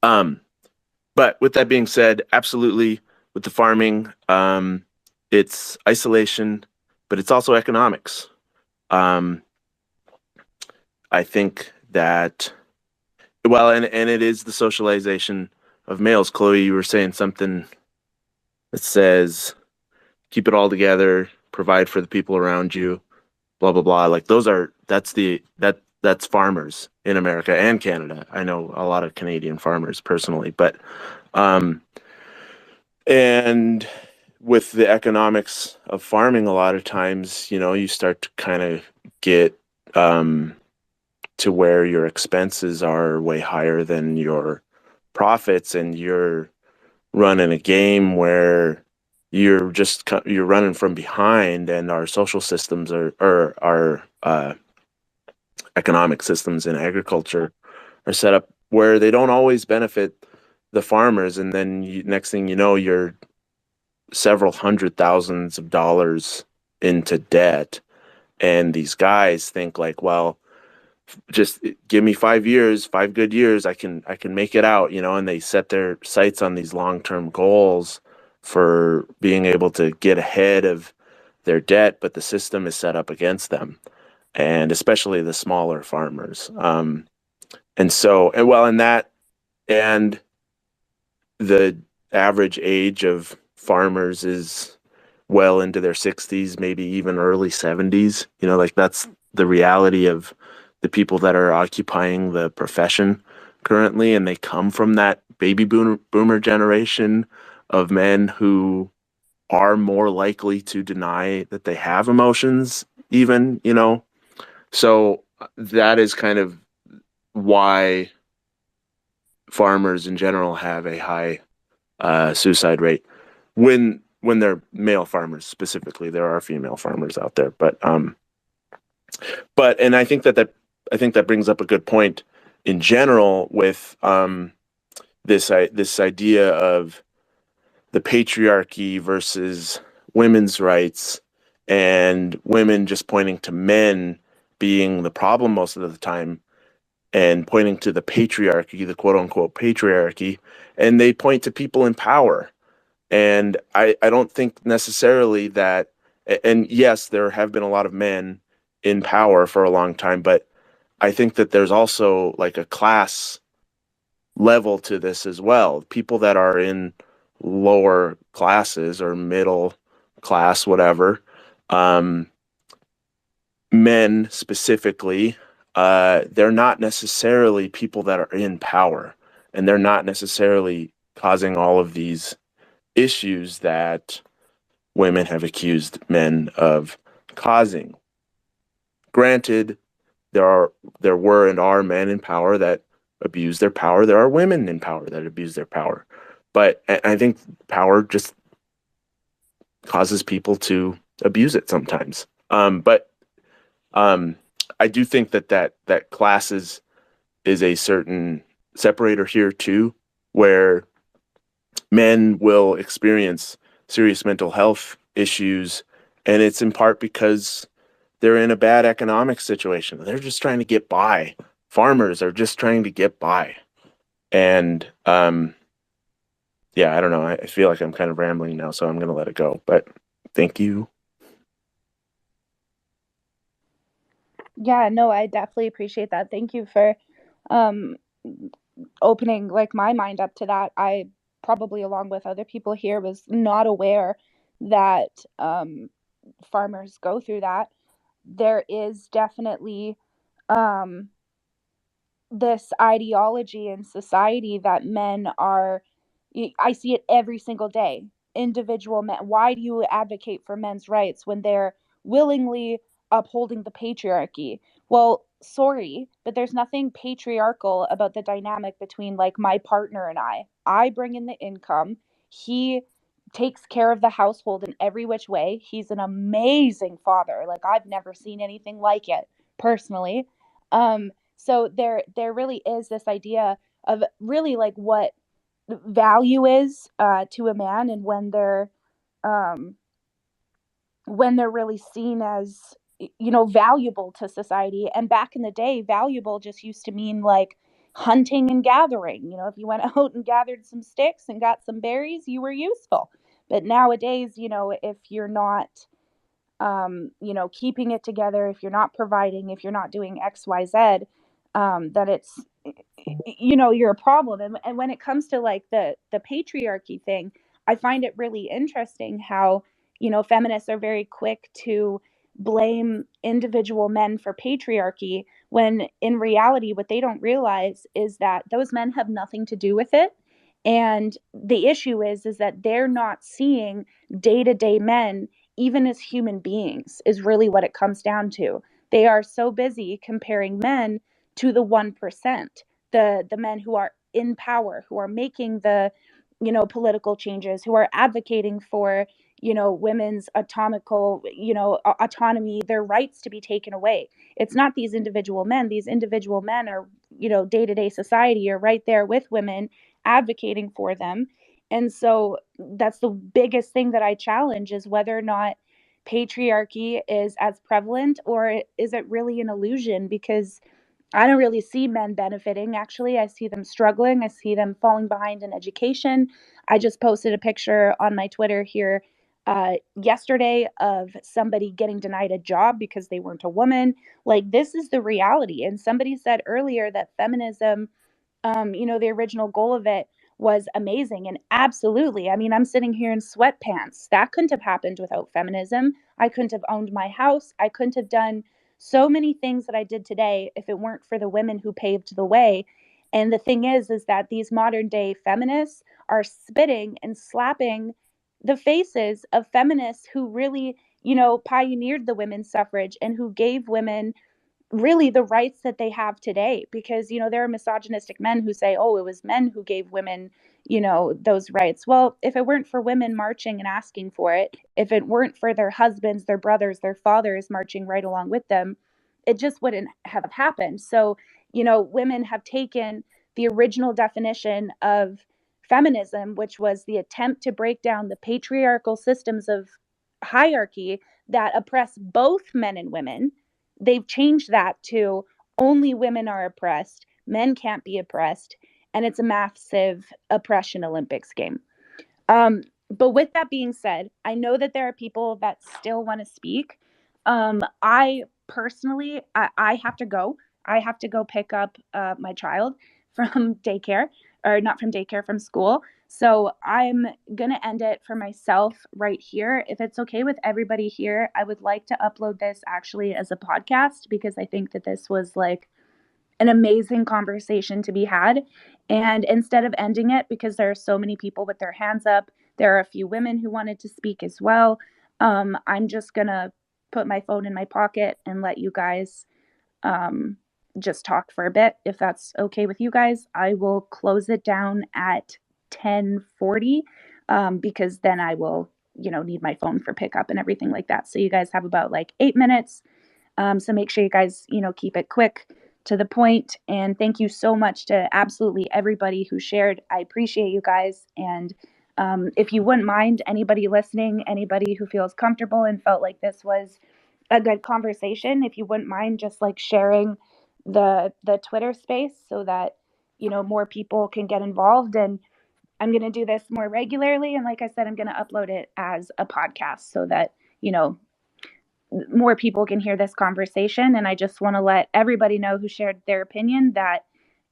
But with that being said, absolutely with the farming, it's isolation, but it's also economics. I think that, well, and it is the socialization of males. Chloe, you were saying something that says, keep it all together, provide for the people around you, blah, blah, blah. Like that's farmers in America and Canada. I know a lot of Canadian farmers personally, but, and with the economics of farming, a lot of times, you start to kind of get, to where your expenses are way higher than your profits, and you're running a game where you're running from behind, and our social systems or our economic systems in agriculture are set up where they don't always benefit the farmers, and then next thing you know, you're several $100,000s into debt, and these guys think like, well, just give me 5 years, 5 good years, I can make it out, and they set their sights on these long-term goals for being able to get ahead of their debt, but the system is set up against them, and especially the smaller farmers. And so, and well, in that, and the average age of farmers is well into their 60s, maybe even early 70s. Like that's the reality of the people that are occupying the profession currently. And they come from that baby boomer generation of men who are more likely to deny that they have emotions, even. So that is kind of why farmers in general have a high suicide rate when they're male farmers. Specifically, there are female farmers out there, but and I think that brings up a good point in general with this idea of the patriarchy versus women's rights, and women just pointing to men being the problem most of the time, and pointing to the patriarchy, the quote unquote patriarchy, and they point to people in power. And I don't think necessarily that, and yes, there have been a lot of men in power for a long time, but I think that there's also like a class level to this as well. People that are in lower classes or middle class, whatever, um, men specifically, they're not necessarily people that are in power, and they're not necessarily causing all of these issues that women have accused men of causing. Granted, there were and are men in power that abuse their power. There are women in power that abuse their power. But I think power just causes people to abuse it sometimes. But I do think that class is a certain separator here too, where men will experience serious mental health issues, and it's in part because they're in a bad economic situation. They're just trying to get by. Farmers are just trying to get by. And yeah, I don't know. I feel like I'm kind of rambling now, so I'm going to let it go. But thank you. Yeah, no, I definitely appreciate that. Thank you for um opening like my mind up to that. I probably, along with other people here, was not aware that farmers go through that. There is definitely um this ideology in society that men are, I see it every single day. Individual men, why do you advocate for men's rights when they're willingly upholding the patriarchy? Well, sorry, but there's nothing patriarchal about the dynamic between like my partner and I bring in the income, he takes care of the household in every which way. He's an amazing father, like I've never seen anything like it personally. So there really is this idea of really like what value is to a man, and um, when they're really seen as valuable to society. And back in the day, valuable just used to mean like hunting and gathering. If you went out and gathered some sticks and got some berries, you were useful. But nowadays, if you're not keeping it together, if you're not providing, if you're not doing XYZ, that it's, you're a problem. And when it comes to like the patriarchy thing, I find it really interesting how, feminists are very quick to blame individual men for patriarchy, when in reality, what they don't realize is that those men have nothing to do with it. And the issue is that they're not seeing day-to-day men even as human beings, is really what it comes down to. They are so busy comparing men to the 1%, the men who are in power, who are making the political changes, who are advocating for women's atomical autonomy, their rights to be taken away. It's not these individual men. These individual men are, day-to-day society, are right there with women advocating for them. And so that's the biggest thing that I challenge, is whether or not patriarchy is as prevalent, or is it really an illusion? Because I don't really see men benefiting, actually. I see them struggling. I see them falling behind in education. I just posted a picture on my Twitter here yesterday of somebody getting denied a job because they weren't a woman. Like, this is the reality. And somebody said earlier that feminism, the original goal of it was amazing. And absolutely. I mean, I'm sitting here in sweatpants. That couldn't have happened without feminism. I couldn't have owned my house. I couldn't have done so many things that I did today if it weren't for the women who paved the way. And the thing is that these modern day feminists are spitting and slapping the faces of feminists who really, pioneered the women's suffrage and who gave women really the rights that they have today. Because there are misogynistic men who say, oh, it was men who gave women those rights. Well, if it weren't for women marching and asking for it, if it weren't for their husbands, their brothers, their fathers marching right along with them, it just wouldn't have happened. So women have taken the original definition of feminism, which was the attempt to break down the patriarchal systems of hierarchy that oppress both men and women. They've changed that to only women are oppressed, men can't be oppressed, and it's a massive oppression Olympics game. But with that being said, I know that there are people that still want to speak. I personally, I have to go. I have to go pick up my child from daycare, or not from daycare, from school. So I'm going to end it for myself right here. If it's okay with everybody here, I would like to upload this actually as a podcast, because I think that this was like an amazing conversation to be had. And instead of ending it, because there are so many people with their hands up, there are a few women who wanted to speak as well. I'm just going to put my phone in my pocket and let you guys um, just talk for a bit. If that's okay with you guys, I will close it down at 10:40, because then I will, need my phone for pickup and everything like that. So you guys have about like 8 minutes. So make sure you guys, keep it quick, to the point. And thank you so much to absolutely everybody who shared. I appreciate you guys. And if you wouldn't mind, anybody listening, anybody who feels comfortable and felt like this was a good conversation, if you wouldn't mind just like sharing the Twitter space, so that more people can get involved. And I'm going to do this more regularly, and like I said, I'm going to upload it as a podcast so that more people can hear this conversation. And I just want to let everybody know who shared their opinion that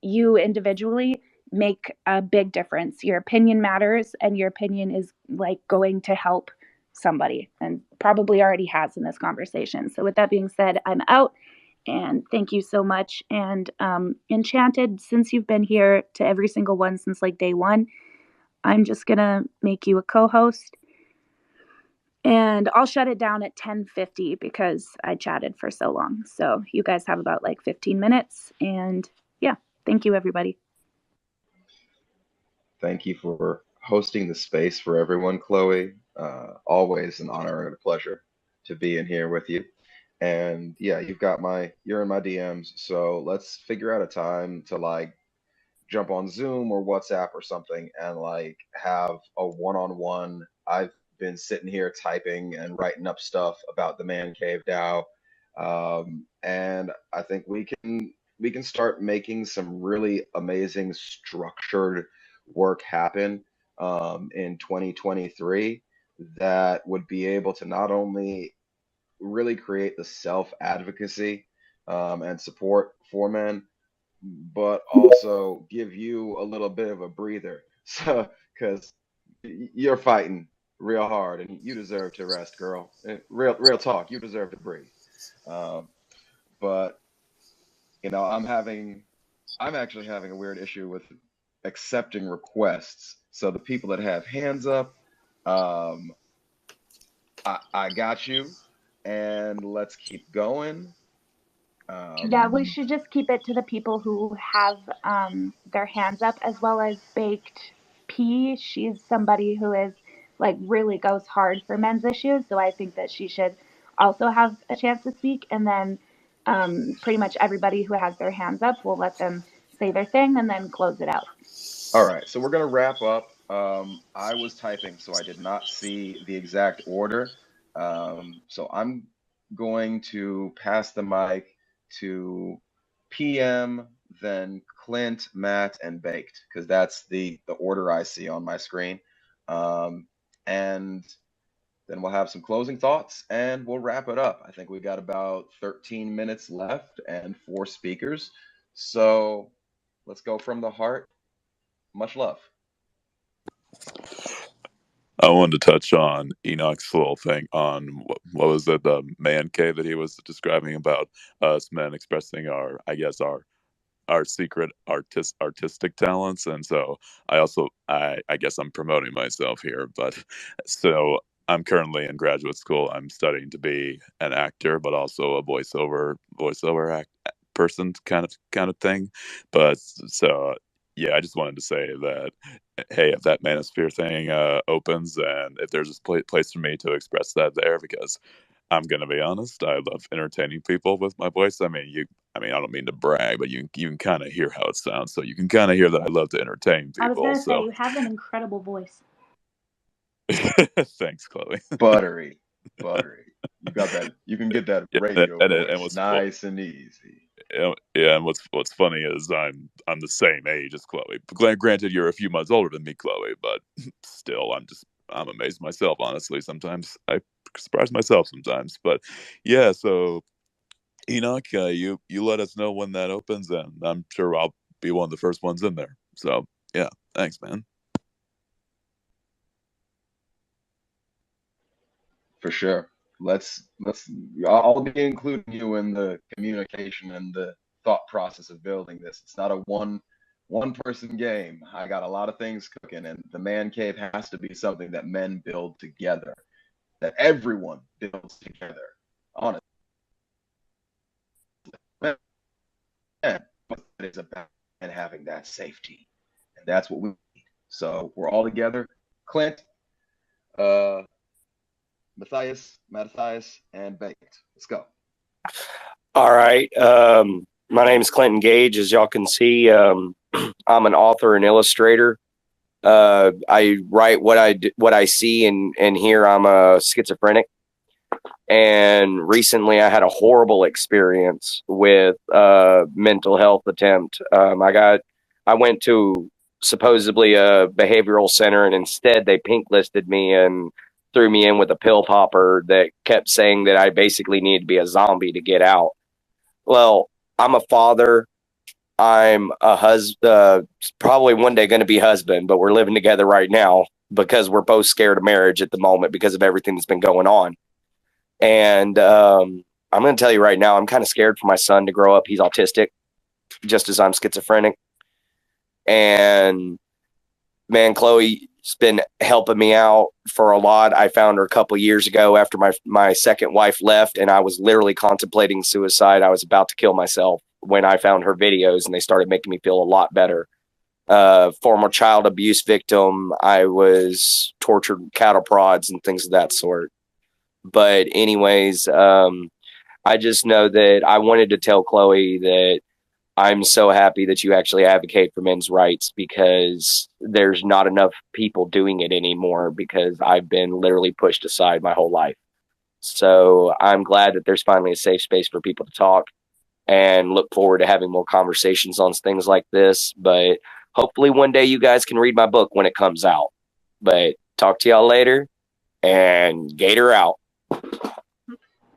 you individually make a big difference. Your opinion matters, and your opinion is like going to help somebody, and probably already has in this conversation. So with that being said, I'm out, and thank you so much. And Enchanted, since you've been here to every single one since like day one, I'm just gonna make you a co-host, and I'll shut it down at 10:50 because I chatted for so long. So you guys have about like 15 minutes. And yeah, thank you, everybody. Thank you for hosting the space for everyone, Chloe. Always an honor and a pleasure to be in here with you. And yeah, you're in my DMs, so let's figure out a time to like jump on Zoom or WhatsApp or something and like have a one-on-one. I've been sitting here typing and writing up stuff about the Man Cave DAO, and I think we can start making some really amazing structured work happen in 2023 that would be able to not only really create the self advocacy and support for men, but also give you a little bit of a breather. So, because you're fighting real hard and you deserve to rest, girl. Real talk, you deserve to breathe. Um, but I'm actually having a weird issue with accepting requests. So the people that have hands up, um, I got you, and let's keep going. Yeah, we Um, should just keep it to the people who have their hands up, as well as Baked P. She's somebody who is like really goes hard for men's issues. So I think that she should also have a chance to speak. And then pretty much everybody who has their hands up, we'll let them say their thing and then close it out. All right, so we're gonna wrap up. I was typing, so I did not see the exact order. So I'm going to pass the mic to PM, then Clint, Matt, and Baked, because that's the order I see on my screen. And then we'll have some closing thoughts and we'll wrap it up. I think we've got about 13 minutes left and 4 speakers. So let's go from the heart. Much love. I wanted to touch on Enoch's little thing on what was it, the man cave that he was describing about us men expressing our secret artistic talents. And so I guess I'm promoting myself here, but so I'm currently in graduate school. I'm studying to be an actor, but also a voiceover act person kind of thing. But so yeah, I just wanted to say that hey, if that manosphere thing opens, and if there's a place for me to express that there, because I'm gonna be honest, I love entertaining people with my voice. I mean, I don't mean to brag, but you can kind of hear how it sounds, so you can kind of hear that I love to entertain I was people. going to say, So you have an incredible voice. thanks, Chloe. Buttery. You got that. You can get that Yeah, radio and voice nice and easy. yeah, and what's funny is I'm the same age as Chloe. Granted, you're a few months older than me, Chloe, but still, I'm amazed myself. Honestly, sometimes I surprise myself sometimes. But yeah, so Enoch, you let us know when that opens, and I'm sure I'll be one of the first ones in there. So yeah, thanks, man. For sure. Let's. I'll be including you in the communication and the thought process of building this. It's not a one person game. I got a lot of things cooking, and the man cave has to be something that men build together, that everyone builds together. Honestly, man, it's about and having that safety, and that's what we need. So we're all together. Clint, uh, Matthias, and Baked. Let's go. All right. My name is Clinton Gage. As y'all can see, I'm an author and illustrator. I write what I see and hear. I'm a schizophrenic, and recently I had a horrible experience with mental health attempt. I went to supposedly a behavioral center, and instead they pink listed me and threw me in with a pill popper that kept saying that I basically needed to be a zombie to get out. Well, I'm a father. I'm a husband, probably one day going to be husband, but we're living together right now because we're both scared of marriage at the moment because of everything that's been going on. And I'm going to tell you right now, I'm kind of scared for my son to grow up. He's autistic, just as I'm schizophrenic. And man, Chloe's been helping me out for a lot. I found her a couple of years ago after my second wife left, and I was literally contemplating suicide. I was about to kill myself when I found her videos, and they started making me feel a lot better. Former child abuse victim. I was tortured with cattle prods and things of that sort. But anyways, I just know that I wanted to tell Chloe that I'm so happy that you actually advocate for men's rights, because there's not enough people doing it anymore, because I've been literally pushed aside my whole life. So I'm glad that there's finally a safe space for people to talk, and look forward to having more conversations on things like this. But hopefully one day you guys can read my book when it comes out. But talk to y'all later, and Gator out.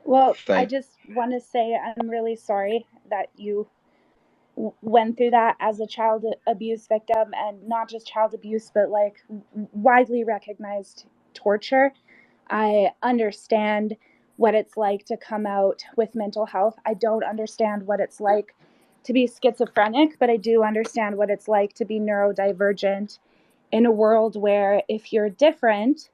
Well, I just want to say I'm really sorry that you went through that as a child abuse victim, and not just child abuse, but like widely recognized torture. I understand what it's like to come out with mental health. I don't understand what it's like to be schizophrenic, but I do understand what it's like to be neurodivergent in a world where if you're different,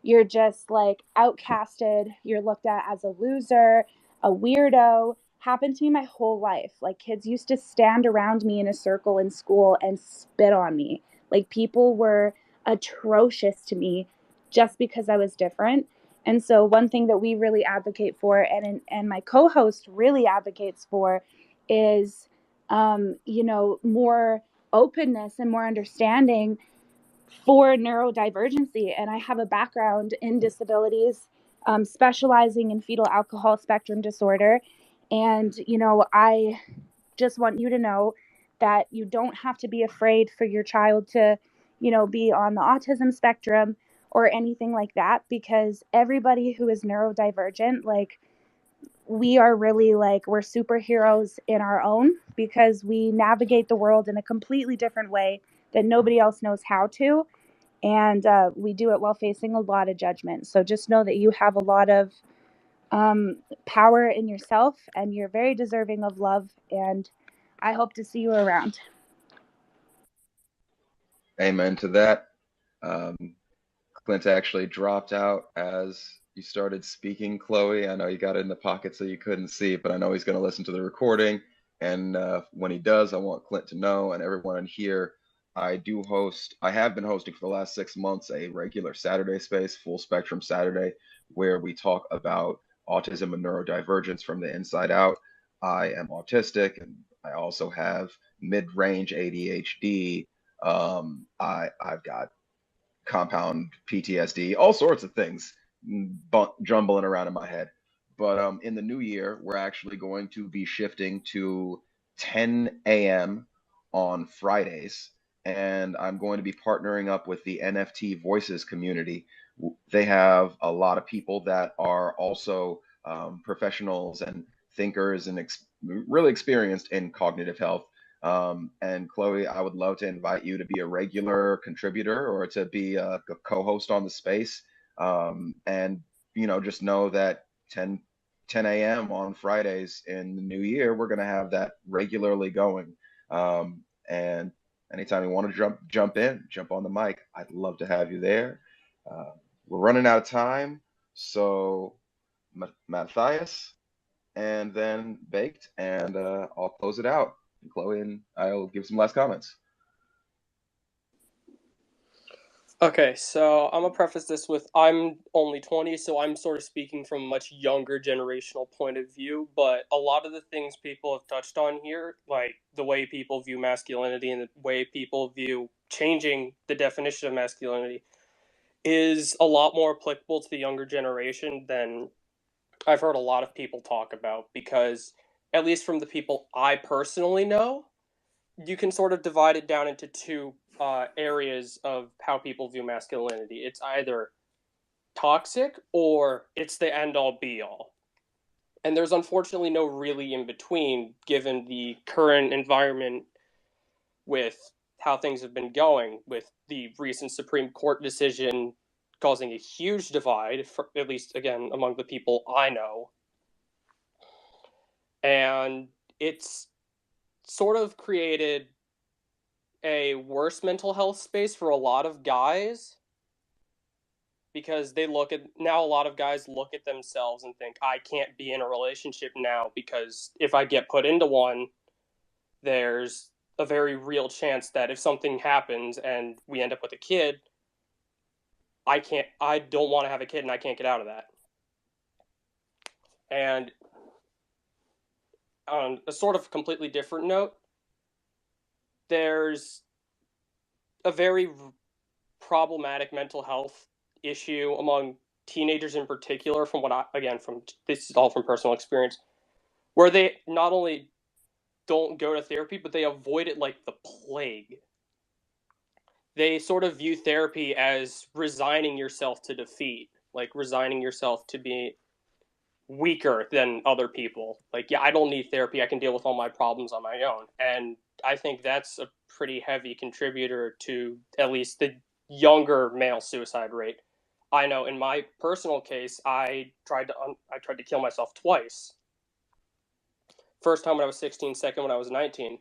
you're just like outcasted, you're looked at as a loser, a weirdo. Happened to me my whole life. Like, kids used to stand around me in a circle in school and spit on me. Like, people were atrocious to me just because I was different. And so one thing that we really advocate for, and my co-host really advocates for, is more openness and more understanding for neurodivergency. And I have a background in disabilities, specializing in fetal alcohol spectrum disorder. And, I just want you to know that you don't have to be afraid for your child to, be on the autism spectrum or anything like that, because everybody who is neurodivergent, like, we are really like, we're superheroes in our own, because we navigate the world in a completely different way that nobody else knows how to. And we do it while facing a lot of judgment. So just know that you have a lot of power in yourself, and you're very deserving of love. And I hope to see you around. Amen to that. Um, Clint actually dropped out as you started speaking, Chloe. I know you got it in the pocket so you couldn't see it, but I know he's going to listen to the recording. And when he does, I want Clint to know, and everyone in here, I have been hosting for the last 6 months a regular Saturday space, full spectrum Saturday, where we talk about autism and neurodivergence from the inside out. I am autistic, and I also have mid-range ADHD. I've got compound PTSD, all sorts of things jumbling around in my head. But in the new year, we're actually going to be shifting to 10 a.m. on Fridays, and I'm going to be partnering up with the NFT Voices community. They have a lot of people that are also professionals and thinkers and really experienced in cognitive health. And Chloe, I would love to invite you to be a regular contributor or to be a co-host on the space. And just know that 10 a.m. on Fridays in the new year, we're going to have that regularly going. And anytime you want to jump on the mic, I'd love to have you there. Uh, we're running out of time, so Matthias, and then Baked, and I'll close it out. Chloe and I'll give some last comments. Okay, so I'm gonna preface this with I'm only 20, so I'm sort of speaking from a much younger generational point of view, but a lot of the things people have touched on here, like the way people view masculinity and the way people view changing the definition of masculinity, is a lot more applicable to the younger generation than I've heard a lot of people talk about, because at least from the people I personally know, you can sort of divide it down into two areas of how people view masculinity. It's either toxic or it's the end all be all. And there's unfortunately no really in between, given the current environment with how things have been going, with the recent Supreme Court decision causing a huge divide, for, at least again among the people I know. And it's sort of created a worse mental health space for a lot of guys, because they look at now a lot of guys look at themselves and think, I can't be in a relationship now because if I get put into one, there's a very real chance that if something happens and we end up with a kid, I don't want to have a kid and I can't get out of that. And on a sort of completely different note, there's a very problematic mental health issue among teenagers in particular, from this is all from personal experience, where they not only don't go to therapy, but they avoid it like the plague. They sort of view therapy as resigning yourself to defeat, like resigning yourself to be weaker than other people. Like, yeah, I don't need therapy. I can deal with all my problems on my own. And I think that's a pretty heavy contributor to at least the younger male suicide rate. I know in my personal case, I tried to kill myself twice. First time when I was 16, second when I was 19.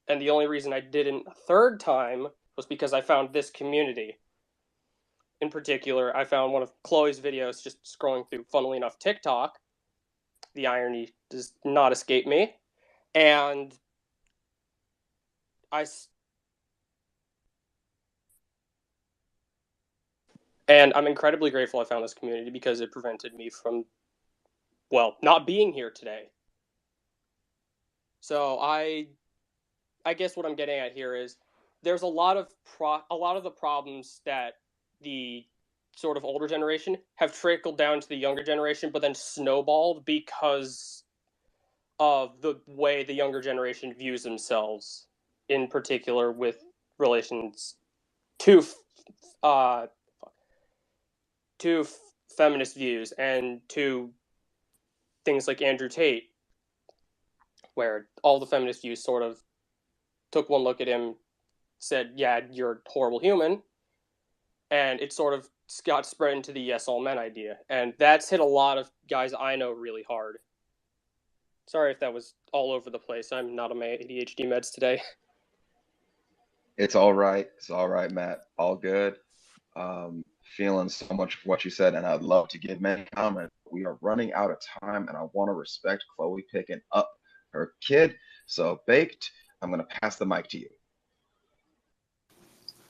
And the only reason I didn't a third time was because I found this community. In particular, I found one of Chloe's videos just scrolling through, funnily enough, TikTok. The irony does not escape me. And I'm incredibly grateful I found this community, because it prevented me from, not being here today. So I guess what I'm getting at here is there's a lot of the problems that the sort of older generation have trickled down to the younger generation, but then snowballed because of the way the younger generation views themselves, in particular with relations to feminist views and to things like Andrew Tate, where all the feminist views sort of took one look at him, said, yeah, you're a horrible human, and it sort of got spread into the yes, all men idea. And that's hit a lot of guys I know really hard. Sorry if that was all over the place. I'm not on my ADHD meds today. It's all right. It's all right, Matt. All good. Feeling so much of what you said, and I'd love to give many comments. We are running out of time, and I want to respect Chloe picking up her kid. So, Baked, I'm going to pass the mic to you.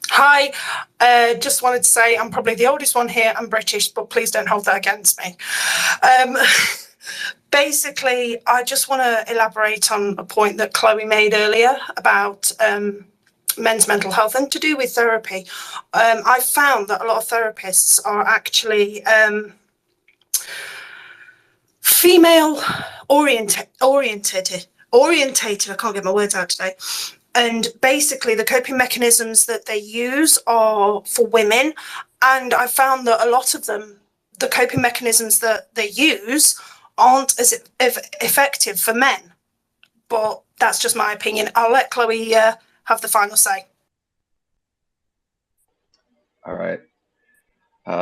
Hi, just wanted to say I'm probably the oldest one here. I'm British, but please don't hold that against me. Basically, I just want to elaborate on a point that Chloe made earlier about men's mental health and to do with therapy. I found that a lot of therapists are actually female orientated. I can't get my words out today. And basically the coping mechanisms that they use are for women. And I found that a lot of them, the coping mechanisms that they use aren't as effective for men. But that's just my opinion. I'll let Chloe have the final say. All right.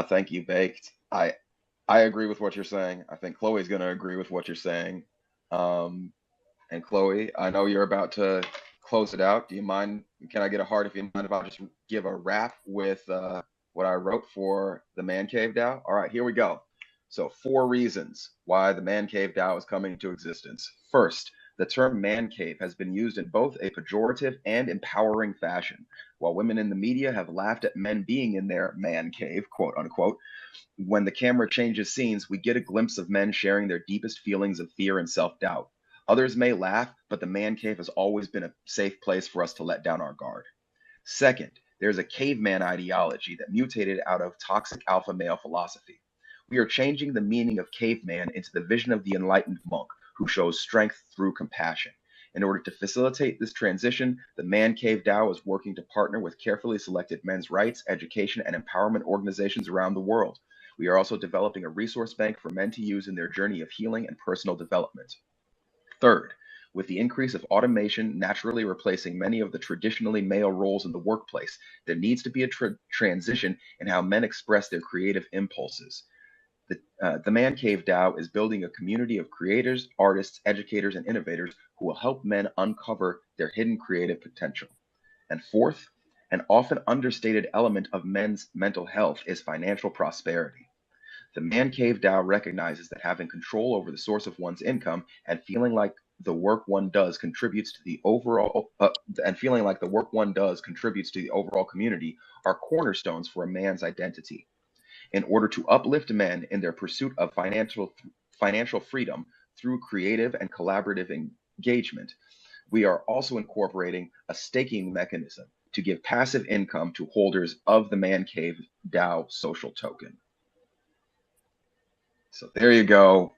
Thank you, Baked. I agree with what you're saying. I think Chloe's going to agree with what you're saying. And Chloe, I know you're about to close it out. Do you mind? Can I get a heart if you mind if I just give a wrap with what I wrote for the Man Cave DAO? All right, here we go. So 4 reasons why the Man Cave DAO is coming into existence. First, the term man cave has been used in both a pejorative and empowering fashion. While women in the media have laughed at men being in their man cave, quote unquote, when the camera changes scenes, we get a glimpse of men sharing their deepest feelings of fear and self-doubt. Others may laugh, but the man cave has always been a safe place for us to let down our guard. Second, there's a caveman ideology that mutated out of toxic alpha male philosophy. We are changing the meaning of caveman into the vision of the enlightened monk who shows strength through compassion. In order to facilitate this transition, the Man Cave DAO is working to partner with carefully selected men's rights, education, and empowerment organizations around the world. We are also developing a resource bank for men to use in their journey of healing and personal development. Third, with the increase of automation naturally replacing many of the traditionally male roles in the workplace, there needs to be a transition in how men express their creative impulses. The Man Cave DAO is building a community of creators, artists, educators, and innovators who will help men uncover their hidden creative potential. And fourth, an often understated element of men's mental health is financial prosperity. The Man Cave DAO recognizes that having control over the source of one's income and feeling like the work one does contributes to the overall community are cornerstones for a man's identity. In order to uplift men in their pursuit of financial freedom through creative and collaborative engagement, we are also incorporating a staking mechanism to give passive income to holders of the Man Cave DAO social token. So there you go.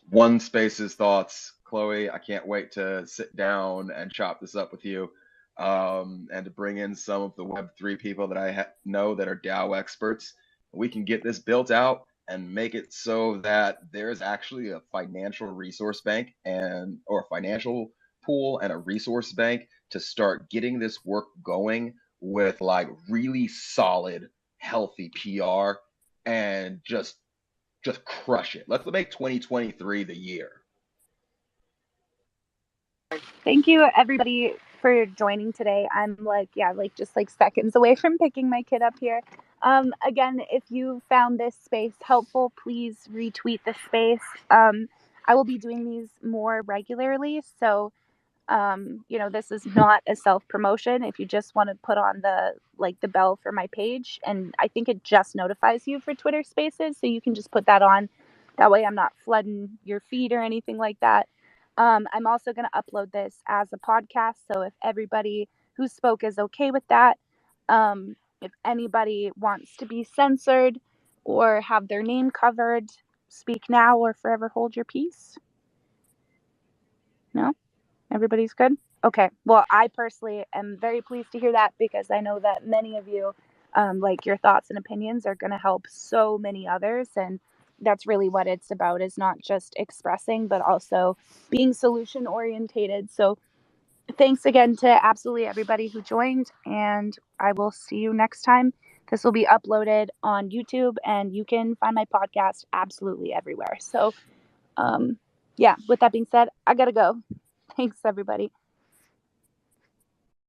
One Space's thoughts. Chloe, I can't wait to sit down and chop this up with you and to bring in some of the Web3 people that I know that are DAO experts. We can get this built out and make it so that there's actually a financial resource bank or a financial pool and a resource bank to start getting this work going with like really solid, healthy PR and just crush it. Let's make 2023 the year. Thank you, everybody, for joining today. I'm just seconds away from picking my kid up here. Again, if you found this space helpful, please retweet the space. I will be doing these more regularly, so this is not a self-promotion. If you just want to put on the bell for my page, and I think it just notifies you for Twitter Spaces, so you can just put that on. That way I'm not flooding your feed or anything like that. I'm also going to upload this as a podcast, so if everybody who spoke is okay with that, if anybody wants to be censored or have their name covered, speak now or forever hold your peace. No? Everybody's good? Okay. Well, I personally am very pleased to hear that, because I know that many of you, like, your thoughts and opinions are going to help so many others. And that's really what it's about, is not just expressing, but also being solution orientated. So thanks again to absolutely everybody who joined, and I will see you next time. This will be uploaded on YouTube, and you can find my podcast absolutely everywhere. So, yeah, with that being said, I got to go. Thanks, everybody.